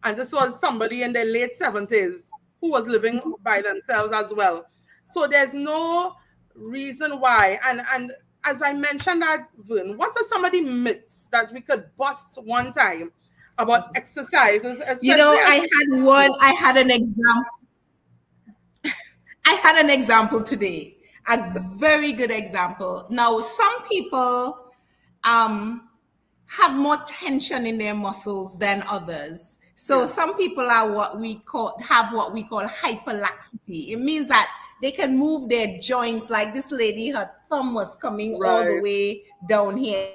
And this was somebody in their late 70s who was living by themselves as well. So there's no reason why. And as I mentioned that, Vern, what are some of the myths that we could bust one time about exercises? I had an example today, a very good example. Now, some people have more tension in their muscles than others. So some people have what we call hyperlaxity. It means that they can move their joints, like this lady, her thumb was coming all the way down here.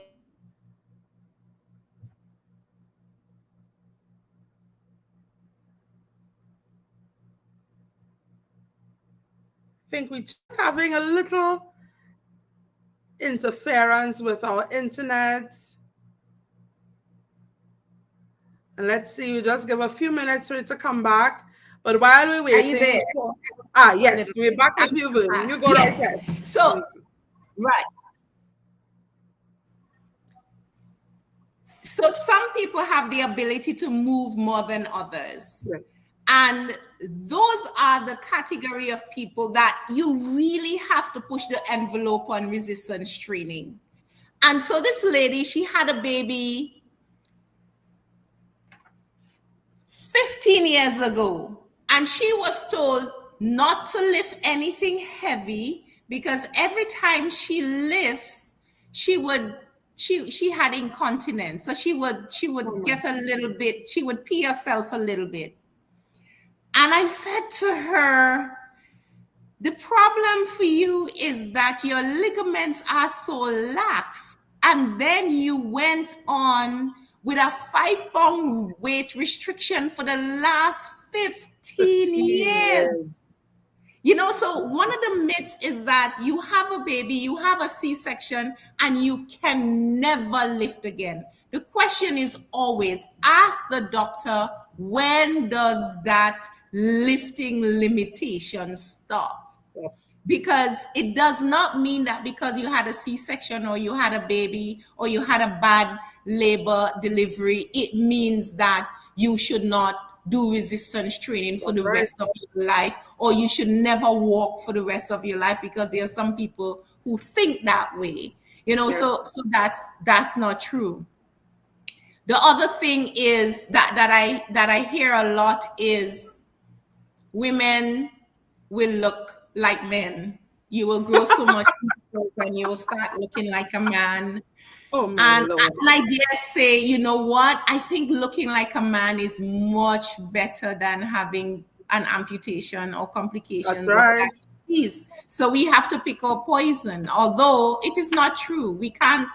I think we're just having a little interference with our internet. And let's see, we just give a few minutes for it to come back. But while we're waiting, are you there? Yes, we're back with you, Vern. You go right ahead. So, right. So some people have the ability to move more than others. Right. And those are the category of people that you really have to push the envelope on resistance training. And so this lady, she had a baby 15 years ago, and she was told not to lift anything heavy because every time she lifts, she had incontinence. So she would get a little bit, she would pee herself a little bit. And I said to her, the problem for you is that your ligaments are so lax. And then you went on with a 5-pound weight restriction for the last 15 years. So one of the myths is that you have a baby, you have a C-section, and you can never lift again. The question is always ask the doctor, when does that lifting limitation stop? Because it does not mean that because you had a C-section or you had a baby or you had a bad labor delivery, it means that you should not do resistance training for the rest of your life, or you should never walk for the rest of your life, because there are some people who think that way. So that's not true. The other thing is that I hear a lot is women will look like men. You will grow so much and you will start looking like a man. Oh my And Lord. I dare say, you know what? I think looking like a man is much better than having an amputation or That's complications of right. that disease. So we have to pick our poison. Although it is not true. We can't,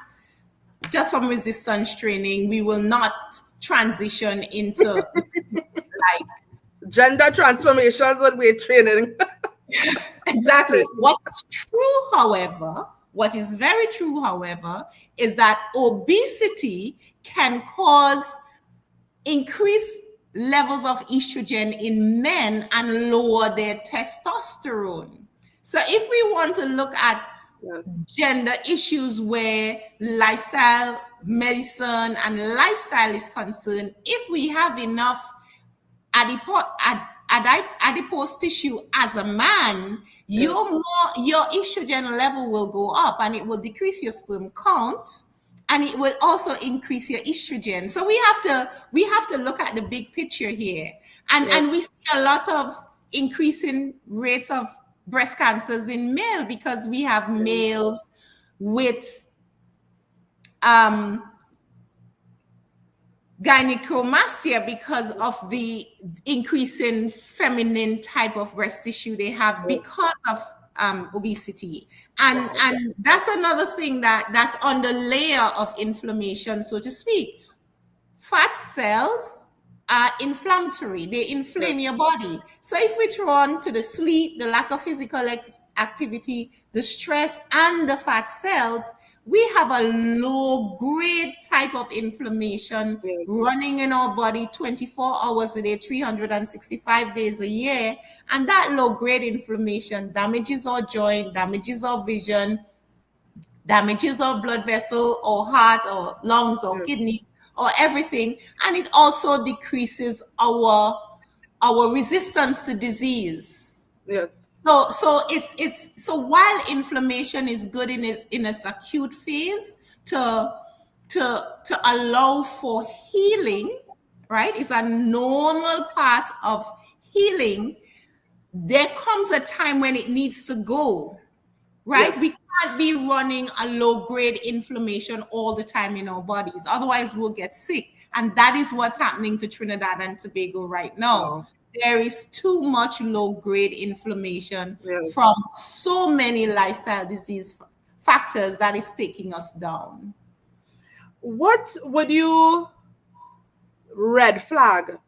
just from resistance training, we will not transition into like Gender transformations with weight training. exactly. What's true, however, what is very true, however, is that obesity can cause increased levels of estrogen in men and lower their testosterone. So if we want to look at gender issues where lifestyle medicine and lifestyle is concerned, if we have enough adipose tissue as a man, your estrogen level will go up and it will decrease your sperm count, and it will also increase your estrogen. So we have to look at the big picture here, and we see a lot of increasing rates of breast cancers in male because we have males with gynecomastia because of the increasing feminine type of breast tissue they have because of obesity. And that's another thing that's on the layer of inflammation, so to speak. Fat cells are inflammatory. They inflame your body. So if we throw on to the sleep, the lack of physical activity, the stress, and the fat cells, we have a low-grade type of inflammation running in our body 24 hours a day, 365 days a year. And that low-grade inflammation damages our joint, damages our vision, damages our blood vessel or heart or lungs or kidneys or everything. And it also decreases our resistance to disease. So it's while inflammation is good in its acute phase to allow for healing, right? It's a normal part of healing. There comes a time when it needs to go, right? We can't be running a low-grade inflammation all the time in our bodies. Otherwise, we'll get sick. And that is what's happening to Trinidad and Tobago right now. There is too much low-grade inflammation from so many lifestyle disease factors that is taking us down. What would you red flag,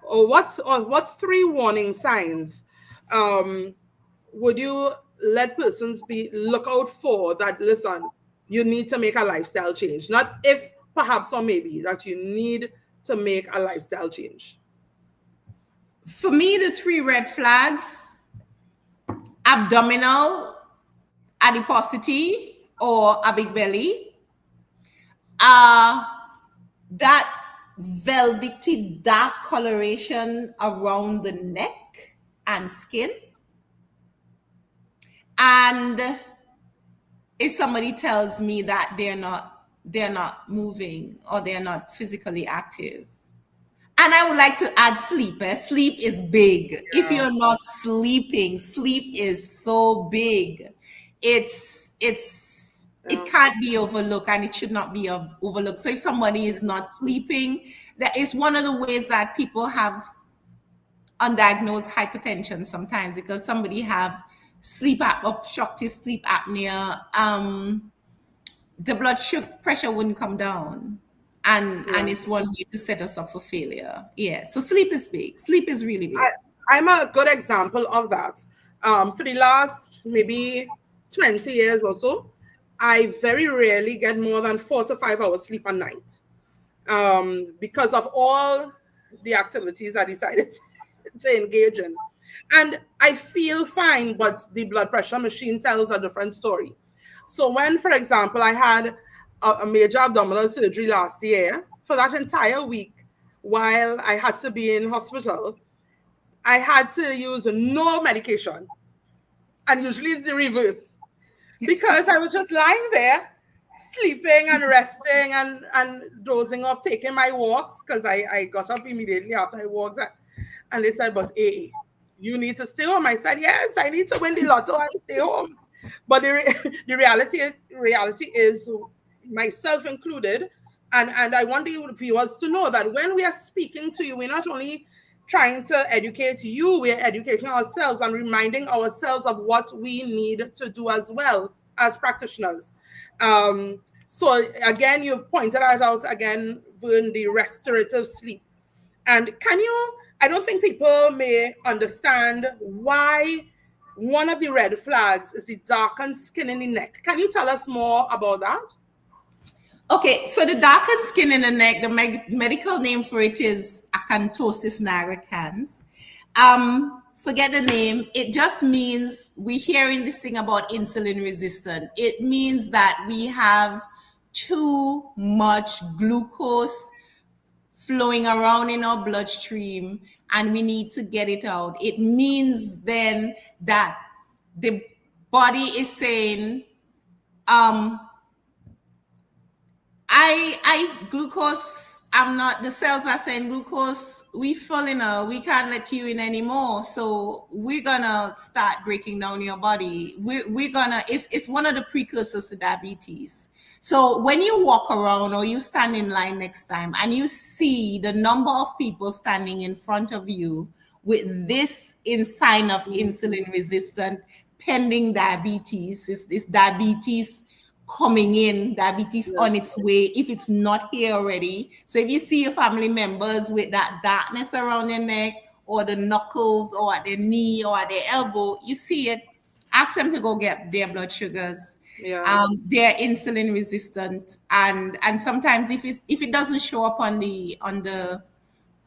or what 3 warning signs would you let persons look out for that, listen, you need to make a lifestyle change? Not if, perhaps, or maybe, that you need to make a lifestyle change. For me, the 3 red flags: abdominal adiposity or a big belly, that velvety dark coloration around the neck and skin, and if somebody tells me that they're not moving or they're not physically active. And I would like to add sleep. Sleep is big. If you're not sleeping, sleep is so big. It can't be overlooked, and it should not be overlooked. So if somebody is not sleeping, that is one of the ways that people have undiagnosed hypertension sometimes, because somebody have obstructive sleep apnea. The blood pressure wouldn't come down. And it's one way to set us up for failure. So sleep is big. Sleep is really big. I'm a good example of that. For the last maybe 20 years or so, I very rarely get more than 4 to 5 hours sleep a night. because of all the activities I decided to engage in. And I feel fine, but the blood pressure machine tells a different story. So when, for example, I had a major abdominal surgery last year, for that entire week, while I had to be in hospital, I had to use no medication. And usually it's the reverse, because I was just lying there, sleeping and resting and dozing off, taking my walks, because I got up immediately after I walked. And they said, but AA, you need to stay home. I said, yes, I need to win the lotto and stay home. But the reality is, myself included, and I want the viewers to know that when we are speaking to you, we're not only trying to educate you, we're educating ourselves and reminding ourselves of what we need to do as well as practitioners. So again, you've pointed that out again, Vern, the restorative sleep. And I don't think people may understand why one of the red flags is the darkened skin in the neck. Can you tell us more about that? Okay, so the darkened skin in the neck, the medical name for it is acanthosis nigricans. Forget the name. It just means we're hearing this thing about insulin resistant. It means that we have too much glucose flowing around in our bloodstream and we need to get it out. It means then that the body is saying, glucose, I'm not, the cells are saying, glucose, we full enough, we can't let you in anymore. So we're gonna start breaking down your body. We're gonna, it's one of the precursors to diabetes. So when you walk around or you stand in line next time and you see the number of people standing in front of you with this sign of insulin resistant pending diabetes, is diabetes coming in, diabetes on its way, if it's not here already. So if you see your family members with that darkness around their neck or the knuckles or at their knee or at their elbow, you see it, ask them to go get their blood sugars. They're insulin resistant, and sometimes if it doesn't show up on the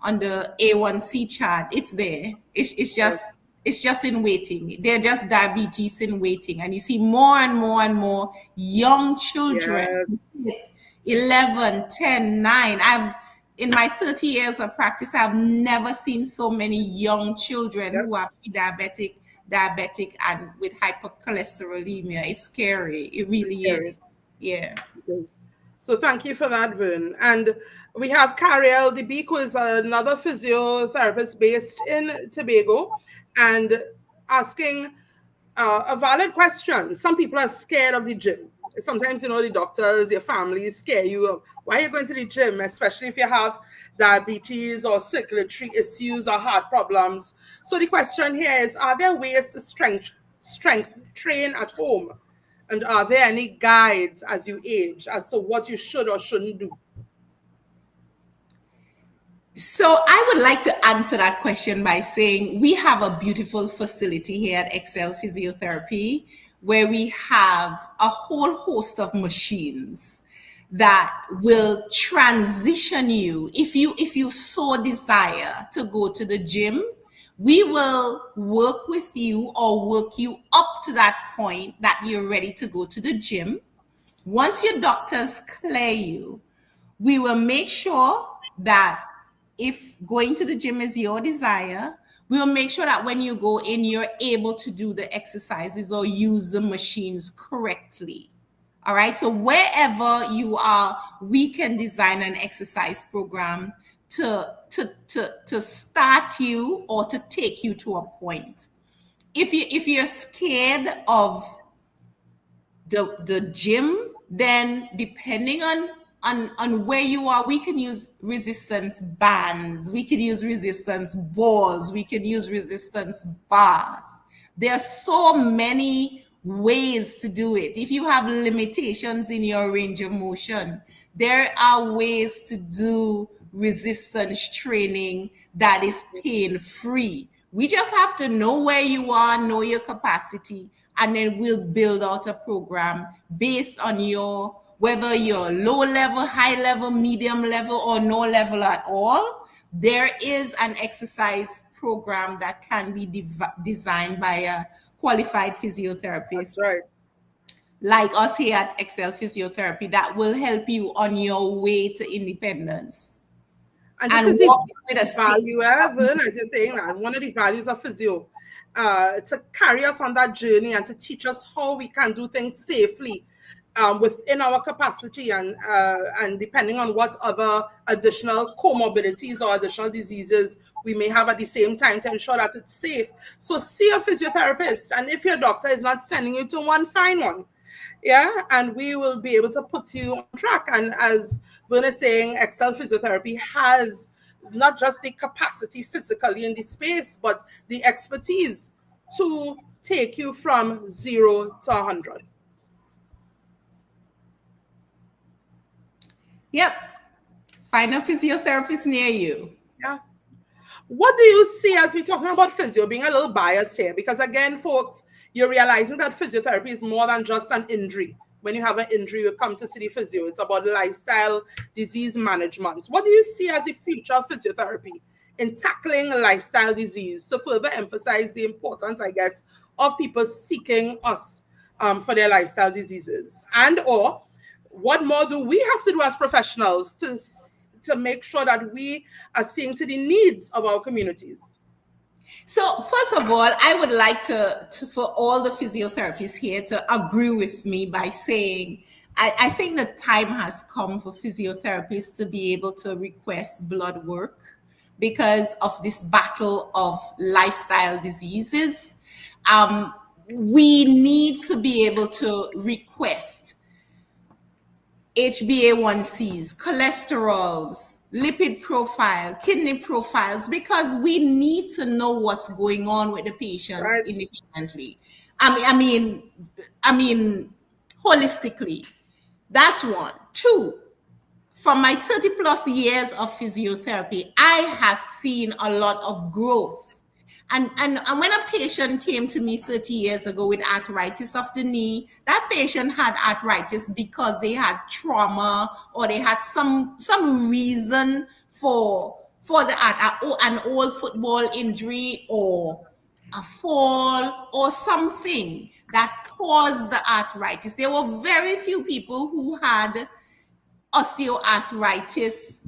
A1C chart, it's there. It's just in waiting. They're just diabetes in waiting. And you see more and more and more young children, 11, 10, 9. In my 30 years of practice, I've never seen so many young children who are diabetic and with hypercholesterolemia. It's scary. It really is. Yeah. So thank you for that, Vern. And we have Cariel DeBeek, who is another physiotherapist based in Tobago, and asking a valid question. Some people are scared of the gym. Sometimes, the doctors, your family scare you of why are you going to the gym, especially if you have diabetes or circulatory issues or heart problems. So the question here is, are there ways to strength train at home? And are there any guides as you age as to what you should or shouldn't do? So I would like to answer that question by saying we have a beautiful facility here at Excel Physiotherapy where we have a whole host of machines that will transition you. If you so desire to go to the gym, we will work with you or work you up to that point that you're ready to go to the gym. Once your doctors clear you, we will make sure that if going to the gym is your desire, we'll make sure that when you go in, you're able to do the exercises or use the machines correctly. All right. So wherever you are, we can design an exercise program to start you or to take you to a point. If you're scared of the gym, then depending on where you are, we can use resistance bands, we can use resistance balls, we can use resistance bars. There are so many ways to do it. If you have limitations in your range of motion, there are ways to do resistance training that is pain-free. We just have to know where you are, know your capacity, and then we'll build out a program based on your whether you're low level, high level, medium level, or no level at all, there is an exercise program that can be designed by a qualified That's physiotherapist right. like us here at Excel Physiotherapy that will help you on your way to independence And this and is the walk with a stick. value, Vern, as you're saying that, one of the values of physio, to carry us on that journey and to teach us how we can do things safely within our capacity and depending on what other additional comorbidities or additional diseases we may have at the same time to ensure that it's safe. So see a physiotherapist, and if your doctor is not sending you to one, find one. Yeah, and we will be able to put you on track. And as Verne is saying, Excel Physiotherapy has not just the capacity physically in the space, but the expertise to take you from 0 to 100. Yep. Find a physiotherapist near you. Yeah. What do you see as we're talking about physio, being a little biased here? Because again, folks, you're realizing that physiotherapy is more than just an injury. When you have an injury, you come to see the physio. It's about lifestyle disease management. What do you see as the future of physiotherapy in tackling lifestyle disease to further emphasize the importance, I guess, of people seeking us for their lifestyle diseases? And or what more do we have to do as professionals to make sure that we are seeing to the needs of our communities? So first of all, I would like to for all the physiotherapists here to agree with me by saying I think the time has come for physiotherapists to be able to request blood work because of this battle of lifestyle diseases. We need to be able to request HbA1cs, cholesterols, lipid profile, kidney profiles, because we need to know what's going on with the patients Right. independently. I mean, holistically. That's one. Two, from my 30 plus years of physiotherapy, I have seen a lot of growth. And when a patient came to me 30 years ago with arthritis of the knee, that patient had arthritis because they had trauma or they had some reason for an old football injury or a fall or something that caused the arthritis. There were very few people who had osteoarthritis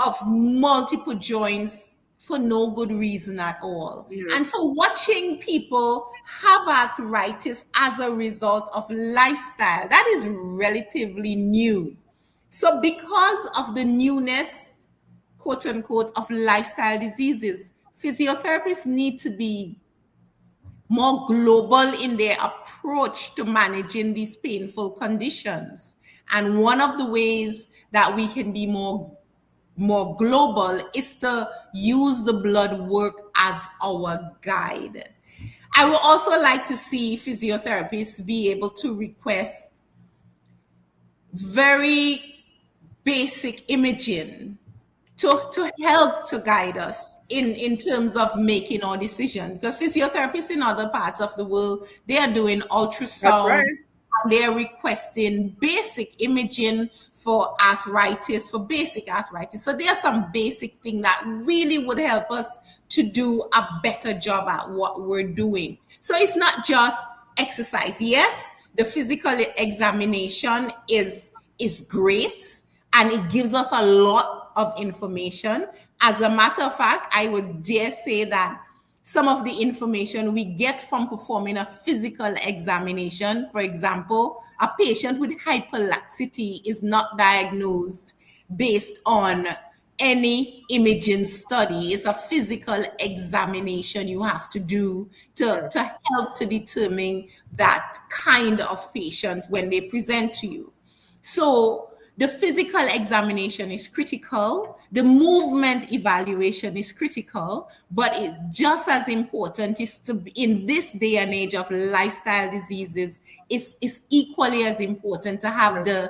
of multiple joints for no good reason at all. Yes. And so watching people have arthritis as a result of lifestyle, that is relatively new. So because of the newness, quote unquote, of lifestyle diseases, physiotherapists need to be more global in their approach to managing these painful conditions. And one of the ways that we can be more global is to use the blood work as our guide. I would also like to see physiotherapists be able to request very basic imaging to help to guide us in terms of making our decision. Because physiotherapists in other parts of the world, they are doing That's ultrasound, right. and they're requesting basic imaging for arthritis, for basic arthritis. So there are some basic things that really would help us to do a better job at what we're doing. So it's not just exercise. Yes, the physical examination is great and it gives us a lot of information. As a matter of fact, I would dare say that some of the information we get from performing a physical examination, for example, a patient with hyperlaxity is not diagnosed based on any imaging study. It's a physical examination you have to do to help to determine that kind of patient when they present to you. So the physical examination is critical. The movement evaluation is critical, but it just as important is to be, in this day and age of lifestyle diseases, it's equally as important to have the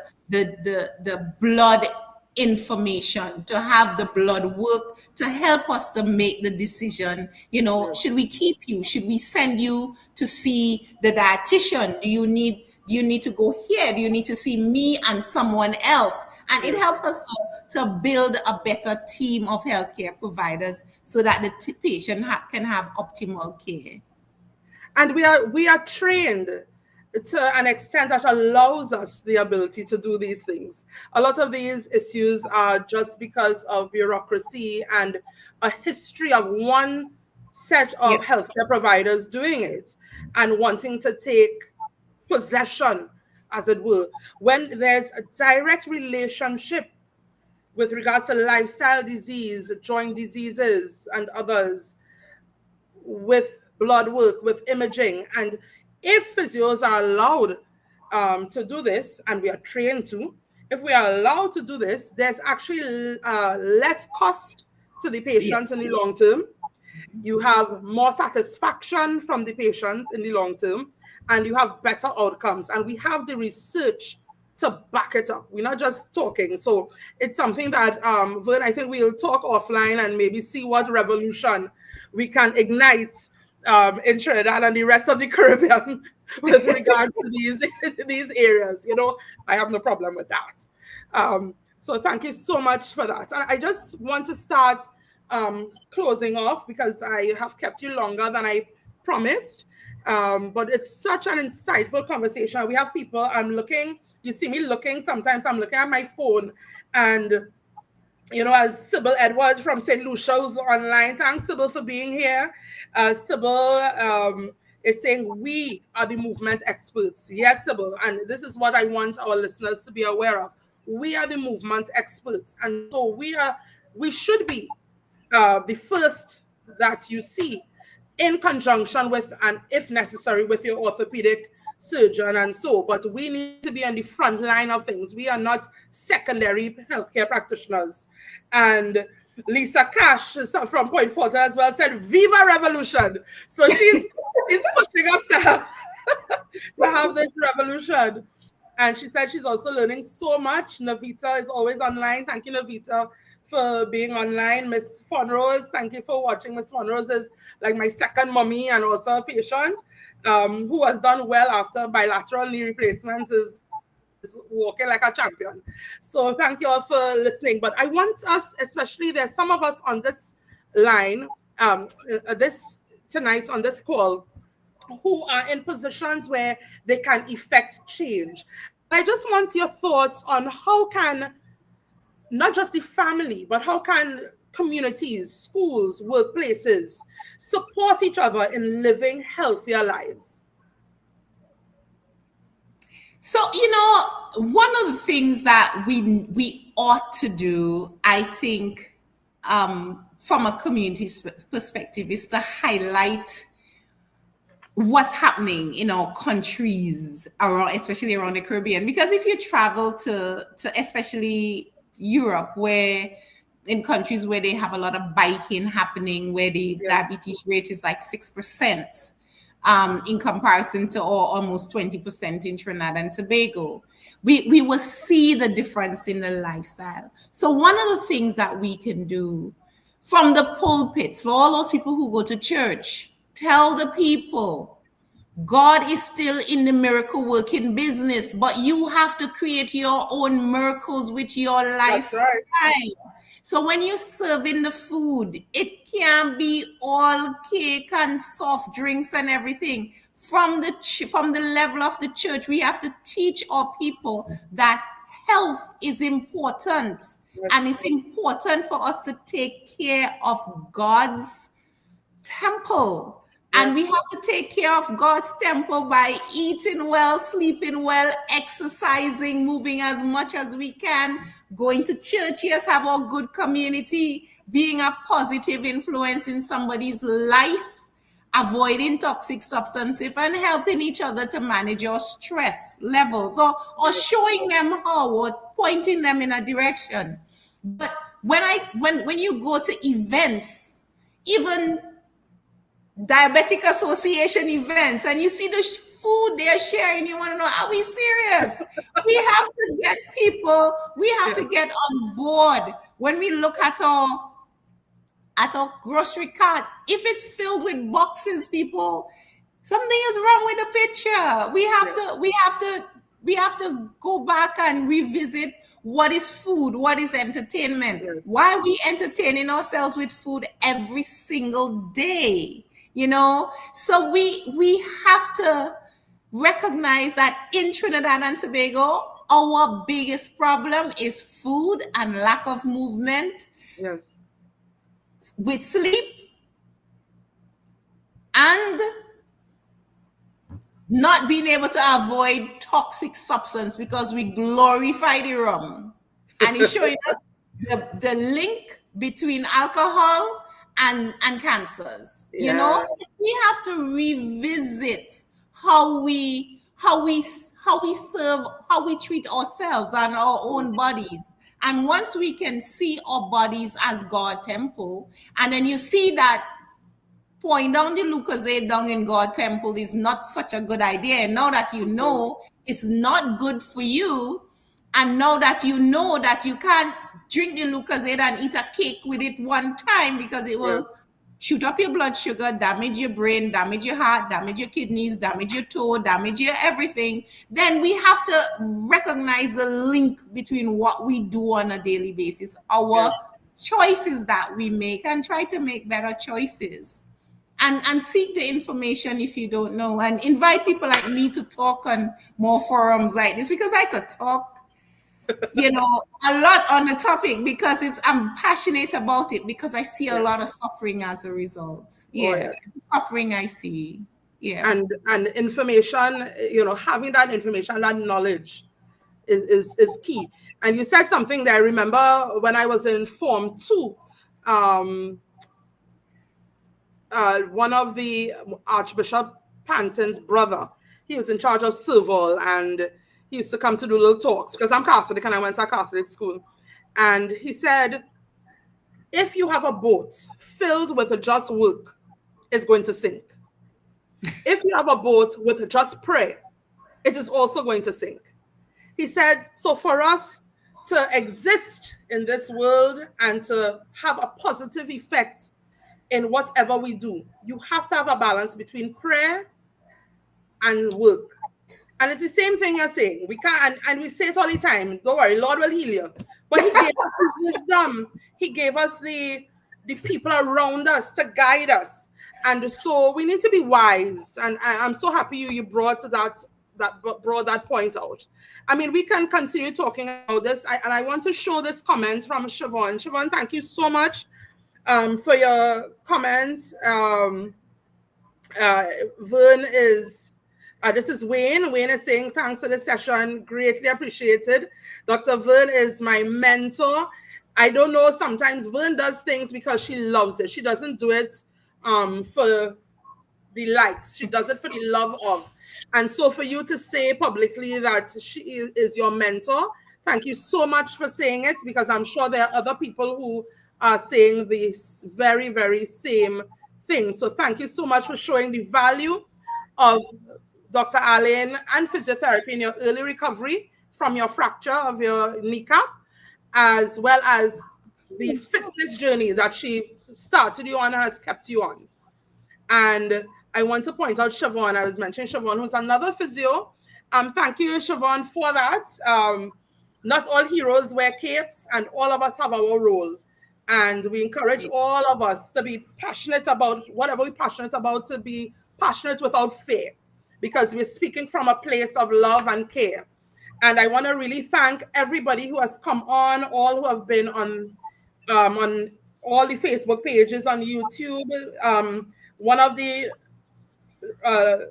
blood information, to have the blood work to help us to make the decision. You know, should we keep you? Should we send you to see the dietitian? Do you need Do you need to go here? Do you need to see me and someone else? And it helps us to build a better team of healthcare providers so that the patient can have optimal care. And we are trained to an extent that allows us the ability to do these things. A lot of these issues are just because of bureaucracy and a history of one set of Yes. healthcare providers doing it and wanting to take possession, as it were, when there's a direct relationship with regards to lifestyle disease, joint diseases, and others, with blood work, with imaging. And if physios are allowed to do this, and we are trained to, if we are allowed to do this, there's actually less cost to the patients in the long term. You have more satisfaction from the patients in the long term, and you have better outcomes. And we have the research to back it up. We're not just talking. So it's something that, Vern, I think we'll talk offline and maybe see what revolution we can ignite in Trinidad and the rest of the Caribbean with regard to these areas. You know, I have no problem with that. So thank you so much for that. And I just want to start closing off because I have kept you longer than I promised. But it's such an insightful conversation. We have people, I'm looking, you see me looking, sometimes I'm looking at my phone, and you know, as Sybil Edwards from St. Lucia, who's online, thanks Sybil for being here. Sybil is saying we are the movement experts. Yes, Sybil, and this is what I want our listeners to be aware of. We are the movement experts, and so we should be the first that you see, in conjunction with, and if necessary, with your orthopedic surgeon and so. But we need to be on the front line of things. We are not secondary healthcare practitioners. And Lisa Cash from Point Forte as well said, "Viva Revolution!" So she's pushing us to have this revolution. And she said she's also learning so much. Navita is always online. Thank you, Navita, for being online. Miss Fonrose, thank you for watching. Miss Fonrose is like my second mommy and also a patient who has done well after bilateral knee replacements, is walking like a champion. So thank you all for listening. But I want us, especially there's some of us on this line, this tonight on this call, who are in positions where they can effect change. I just want your thoughts on how can not just the family, but how can communities, schools, workplaces support each other in living healthier lives? So, you know, one of the things that we ought to do, I think, from a community perspective, is to highlight what's happening in our countries around, especially around the Caribbean. Because if you travel to especially Europe, where in countries where they have a lot of biking happening, where the diabetes rate is like 6%, in comparison to almost 20% in Trinidad and Tobago, we will see the difference in the lifestyle. So one of the things that we can do from the pulpits, for all those people who go to church, tell the people God is still in the miracle working business, but you have to create your own miracles with your lifestyle. Right. So when you're serving the food, it can't be all cake and soft drinks and everything. From the level of the church, we have to teach our people that health is important. And it's important for us to take care of God's temple. And we have to take care of God's temple by eating well, sleeping well, exercising, moving as much as we can, going to church, yes, have a good community, being a positive influence in somebody's life, avoiding toxic substances, and helping each other to manage your stress levels, or showing them how, or pointing them in a direction. But when you go to events, even diabetic association events, and you see the food they're sharing, you want to know, are we serious? We have to get people, we have to get on board. When we look at our grocery cart, if it's filled with boxes, people, something is wrong with the picture. We have to go back and revisit what is food, what is entertainment. Yes. Why are we entertaining ourselves with food every single day? You know, so we have to recognize that in Trinidad and Tobago, our biggest problem is food and lack of movement, Yes. with sleep, and not being able to avoid toxic substance because we glorify the rum. And it's showing us the link between alcohol and cancers. You know, Yes. so we have to revisit how we serve, how we treat ourselves and our own bodies. And once we can see our bodies as God temple, and then you see that pouring down the Lucozade down in God temple is not such a good idea. And now that you know it's not good for you, and now that you know that you can't drink the Lucozade and eat a cake with it one time because it will shoot up your blood sugar, damage your brain, damage your heart, damage your kidneys, damage your toe, damage your everything, then we have to recognize the link between what we do on a daily basis, our choices that we make, and try to make better choices. And seek the information if you don't know, and invite people like me to talk on more forums like this, because I could talk, you know, a lot on the topic because I'm passionate about it, because I see a lot of suffering as a result. Yeah, suffering I see. Yeah, and information, you know, having that information, that knowledge is key. And you said something that I remember when I was in Form 2. One of the Archbishop Panton's brother, he was in charge of civil, and he used to come to do little talks because I'm Catholic and I went to a Catholic school. And he said, if you have a boat filled with just work, it's going to sink. If you have a boat with just prayer, it is also going to sink. He said, so for us to exist in this world and to have a positive effect in whatever we do, you have to have a balance between prayer and work. And it's the same thing you're saying. We can't, and we say it all the time, don't worry, Lord will heal you. But he gave us his wisdom. He gave us the people around us to guide us. And so we need to be wise. And I'm so happy you brought that point out. I mean, we can continue talking about this. And I want to show this comment from Siobhan. Siobhan, thank you so much for your comments. Vern is, this is Wayne. Wayne is saying, thanks for the session, greatly appreciated. Dr. Vern is my mentor. I don't know, sometimes Vern does things because she loves it. She doesn't do it for the likes. She does it for the love of. And so for you to say publicly that she is your mentor, thank you so much for saying it, because I'm sure there are other people who are saying this very, very same thing. So thank you so much for showing the value of Dr. Alleyne and physiotherapy in your early recovery from your fracture of your kneecap, as well as the fitness journey that she started you on and has kept you on. And I want to point out Siobhan. I was mentioning Siobhan, who's another physio. Thank you, Siobhan, for that. Not all heroes wear capes, and all of us have our role. And we encourage all of us to be passionate about whatever we're passionate about, to be passionate without fear, because we're speaking from a place of love and care. And I want to really thank everybody who has come on, all who have been on all the Facebook pages, on YouTube. One of the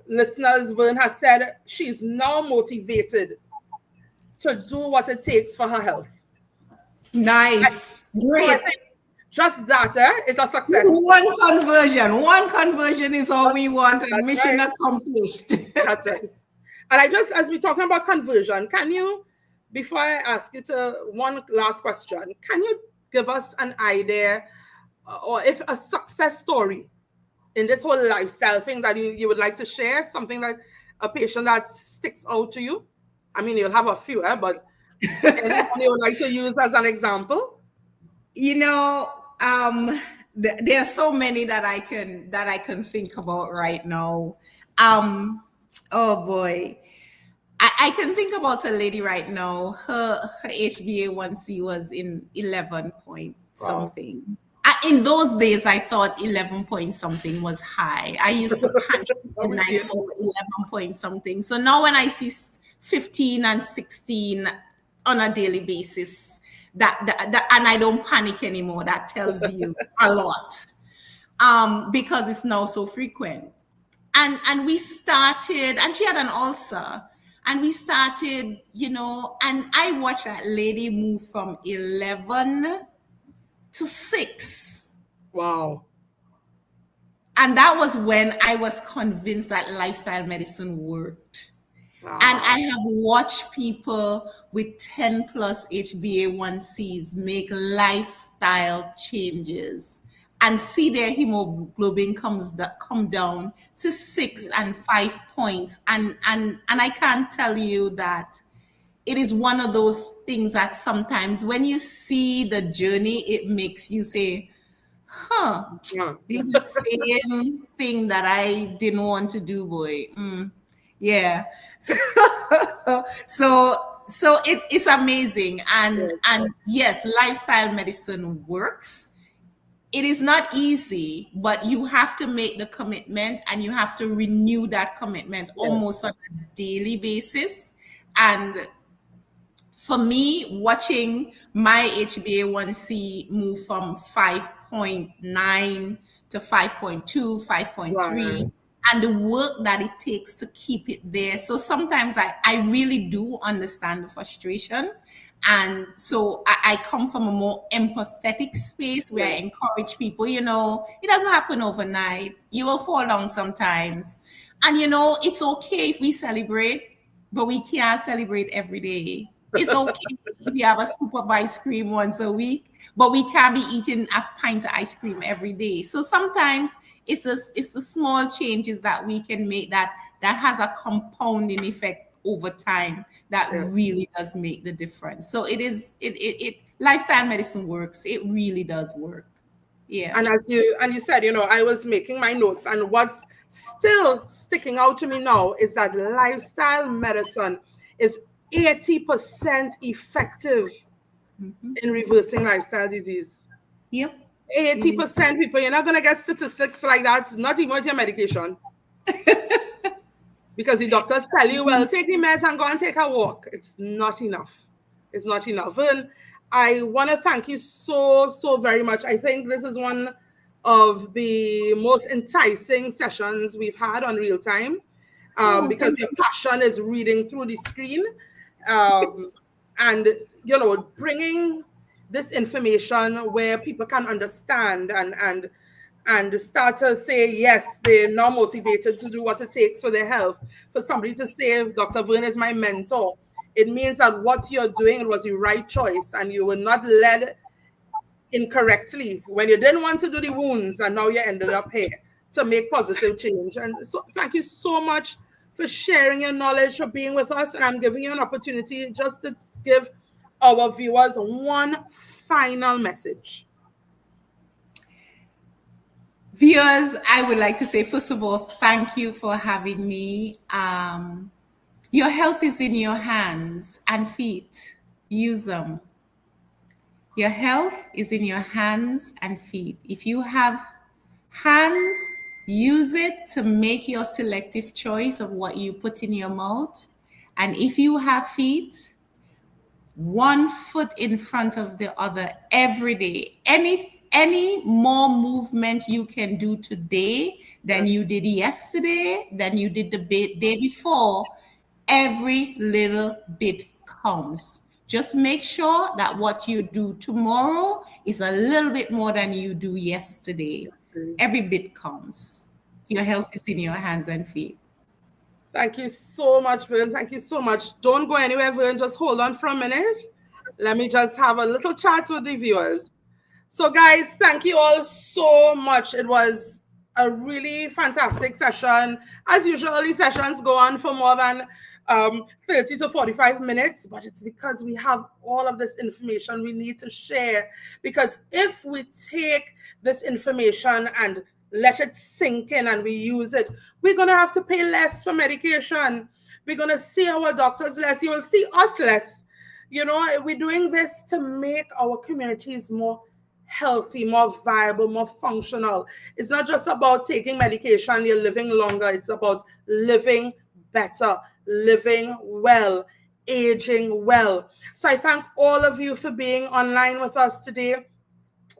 listeners, Vern, has said she's now motivated to do what it takes for her health. Nice. Great. So I think just that is a success. One conversion is all we want, and mission accomplished. That's right. And I just, as we're talking about conversion, can you, before I ask you to one last question, can you give us an idea or if a success story in this whole lifestyle thing that you would like to share, something like a patient that sticks out to you? I mean, you'll have a few, but anyone you would like to use as an example? You know, there are so many that I can think about right now. Oh boy. I can think about a lady right now. Her HbA1c was in 11 point Wow. something. In those days, I thought 11 point something was high. I used to panic Let me when I see it. saw 11 point something. So now when I see 15 and 16 on a daily basis, that and I don't panic anymore. That tells you a lot, because it's now so frequent. And we started, and she had an ulcer, and we started, and I watched that lady move from 11 to 6. Wow. And that was when I was convinced that lifestyle medicine worked. And Wow. I have watched people with 10 plus HbA1cs make lifestyle changes and see their hemoglobin come down to 6 and 5 points. And I can't tell you that it is one of those things that sometimes when you see the journey, it makes you say, huh, Yeah. this is the same thing that I didn't want to do, boy. Yeah. So it's amazing. And yes, lifestyle medicine works. It is not easy, but you have to make the commitment and you have to renew that commitment Yes. almost on a daily basis. And for me, watching my HbA1c move from 5.9 to 5.2, 5.3, Right. and the work that it takes to keep it there. So sometimes I really do understand the frustration. And so I come from a more empathetic space where I Yes. encourage people, it doesn't happen overnight. You will fall down sometimes. And, it's okay if we celebrate, but we can't celebrate every day. It's okay if you have a scoop of ice cream once a week, but we can't be eating a pint of ice cream every day. So sometimes it's the small changes that we can make that has a compounding effect over time that Yes. really does make the difference. So it lifestyle medicine works. It really does work. Yeah. And you said, I was making my notes, and what's still sticking out to me now is that lifestyle medicine is 80% effective in reversing lifestyle disease. Yep. It is. 80% people, you're not gonna get statistics like that, not even with your medication. Because the doctors tell you, well, take the meds and go and take a walk. It's not enough. It's not enough. And I want to thank you so, so very much. I think this is one of the most enticing sessions we've had on Real Time, Oh, because thank your you. passion is reading through the screen, and, bringing this information where people can understand and start to say, yes, they're now motivated to do what it takes for their health. For somebody to say, Dr. Verne is my mentor, it means that what you're doing was the right choice and you were not led incorrectly when you didn't want to do the wounds and now you ended up here to make positive change. And so thank you so much for sharing your knowledge, for being with us. And I'm giving you an opportunity just to give our viewers one final message. Viewers, I would like to say, first of all, thank you for having me. Your health is in your hands and feet. Use them. Your health is in your hands and feet. If you have hands, use it to make your selective choice of what you put in your mouth. And if you have feet, one foot in front of the other every day. Any more movement you can do today than you did yesterday, than you did the day before, every little bit counts. Just make sure that what you do tomorrow is a little bit more than you do yesterday. Every bit counts. Your health is in your hands and feet. Thank you so much, Vern. Thank you so much. Don't go anywhere, Vern. Just hold on for a minute. Let me just have a little chat with the viewers. So, guys, thank you all so much. It was a really fantastic session. As usual, these sessions go on for more than 30 to 45 minutes, but it's because we have all of this information we need to share. Because if we take this information and let it sink in and we use it, we're going to have to pay less for medication. We're going to see our doctors less. You will see us less. You know, we're doing this to make our communities more healthy, more viable, more functional. It's not just about taking medication, you're living longer. It's about living better, living well, aging well. So I thank all of you for being online with us today.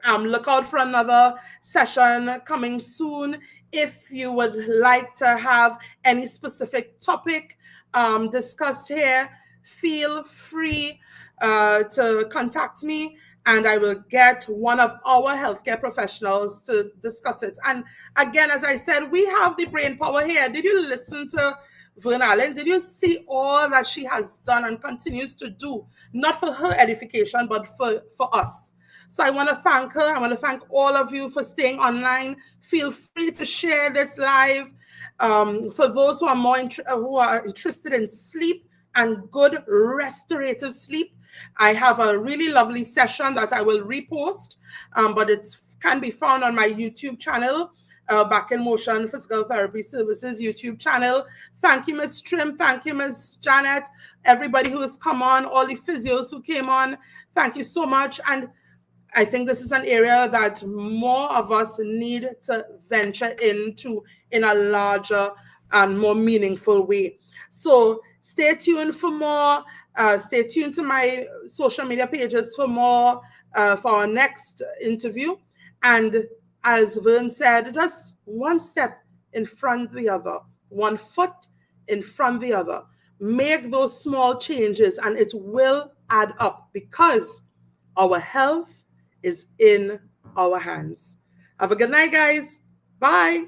Look out for another session coming soon. If you would like to have any specific topic discussed here, feel free to contact me and I will get one of our healthcare professionals to discuss it. And again, as I said, we have the brain power here. Did you listen to Verne Alleyne? Did you see all that she has done and continues to do? Not for her edification, but for us. So I want to thank her. I want to thank all of you for staying online. Feel free to share this live. For those who are who are interested in sleep and good restorative sleep, I have a really lovely session that I will repost, but it can be found on my YouTube channel, Back in Motion Physical Therapy Services YouTube channel. Thank you, Ms. Trim. Thank you, Ms. Janet. Everybody who has come on, all the physios who came on. Thank you so much. And I think this is an area that more of us need to venture into in a larger and more meaningful way. So stay tuned for more. Stay tuned to my social media pages for more for our next interview. And as Vern said, just one step in front of the other, one foot in front of the other. Make those small changes and it will add up because our health is in our hands. Have a good night, guys. Bye.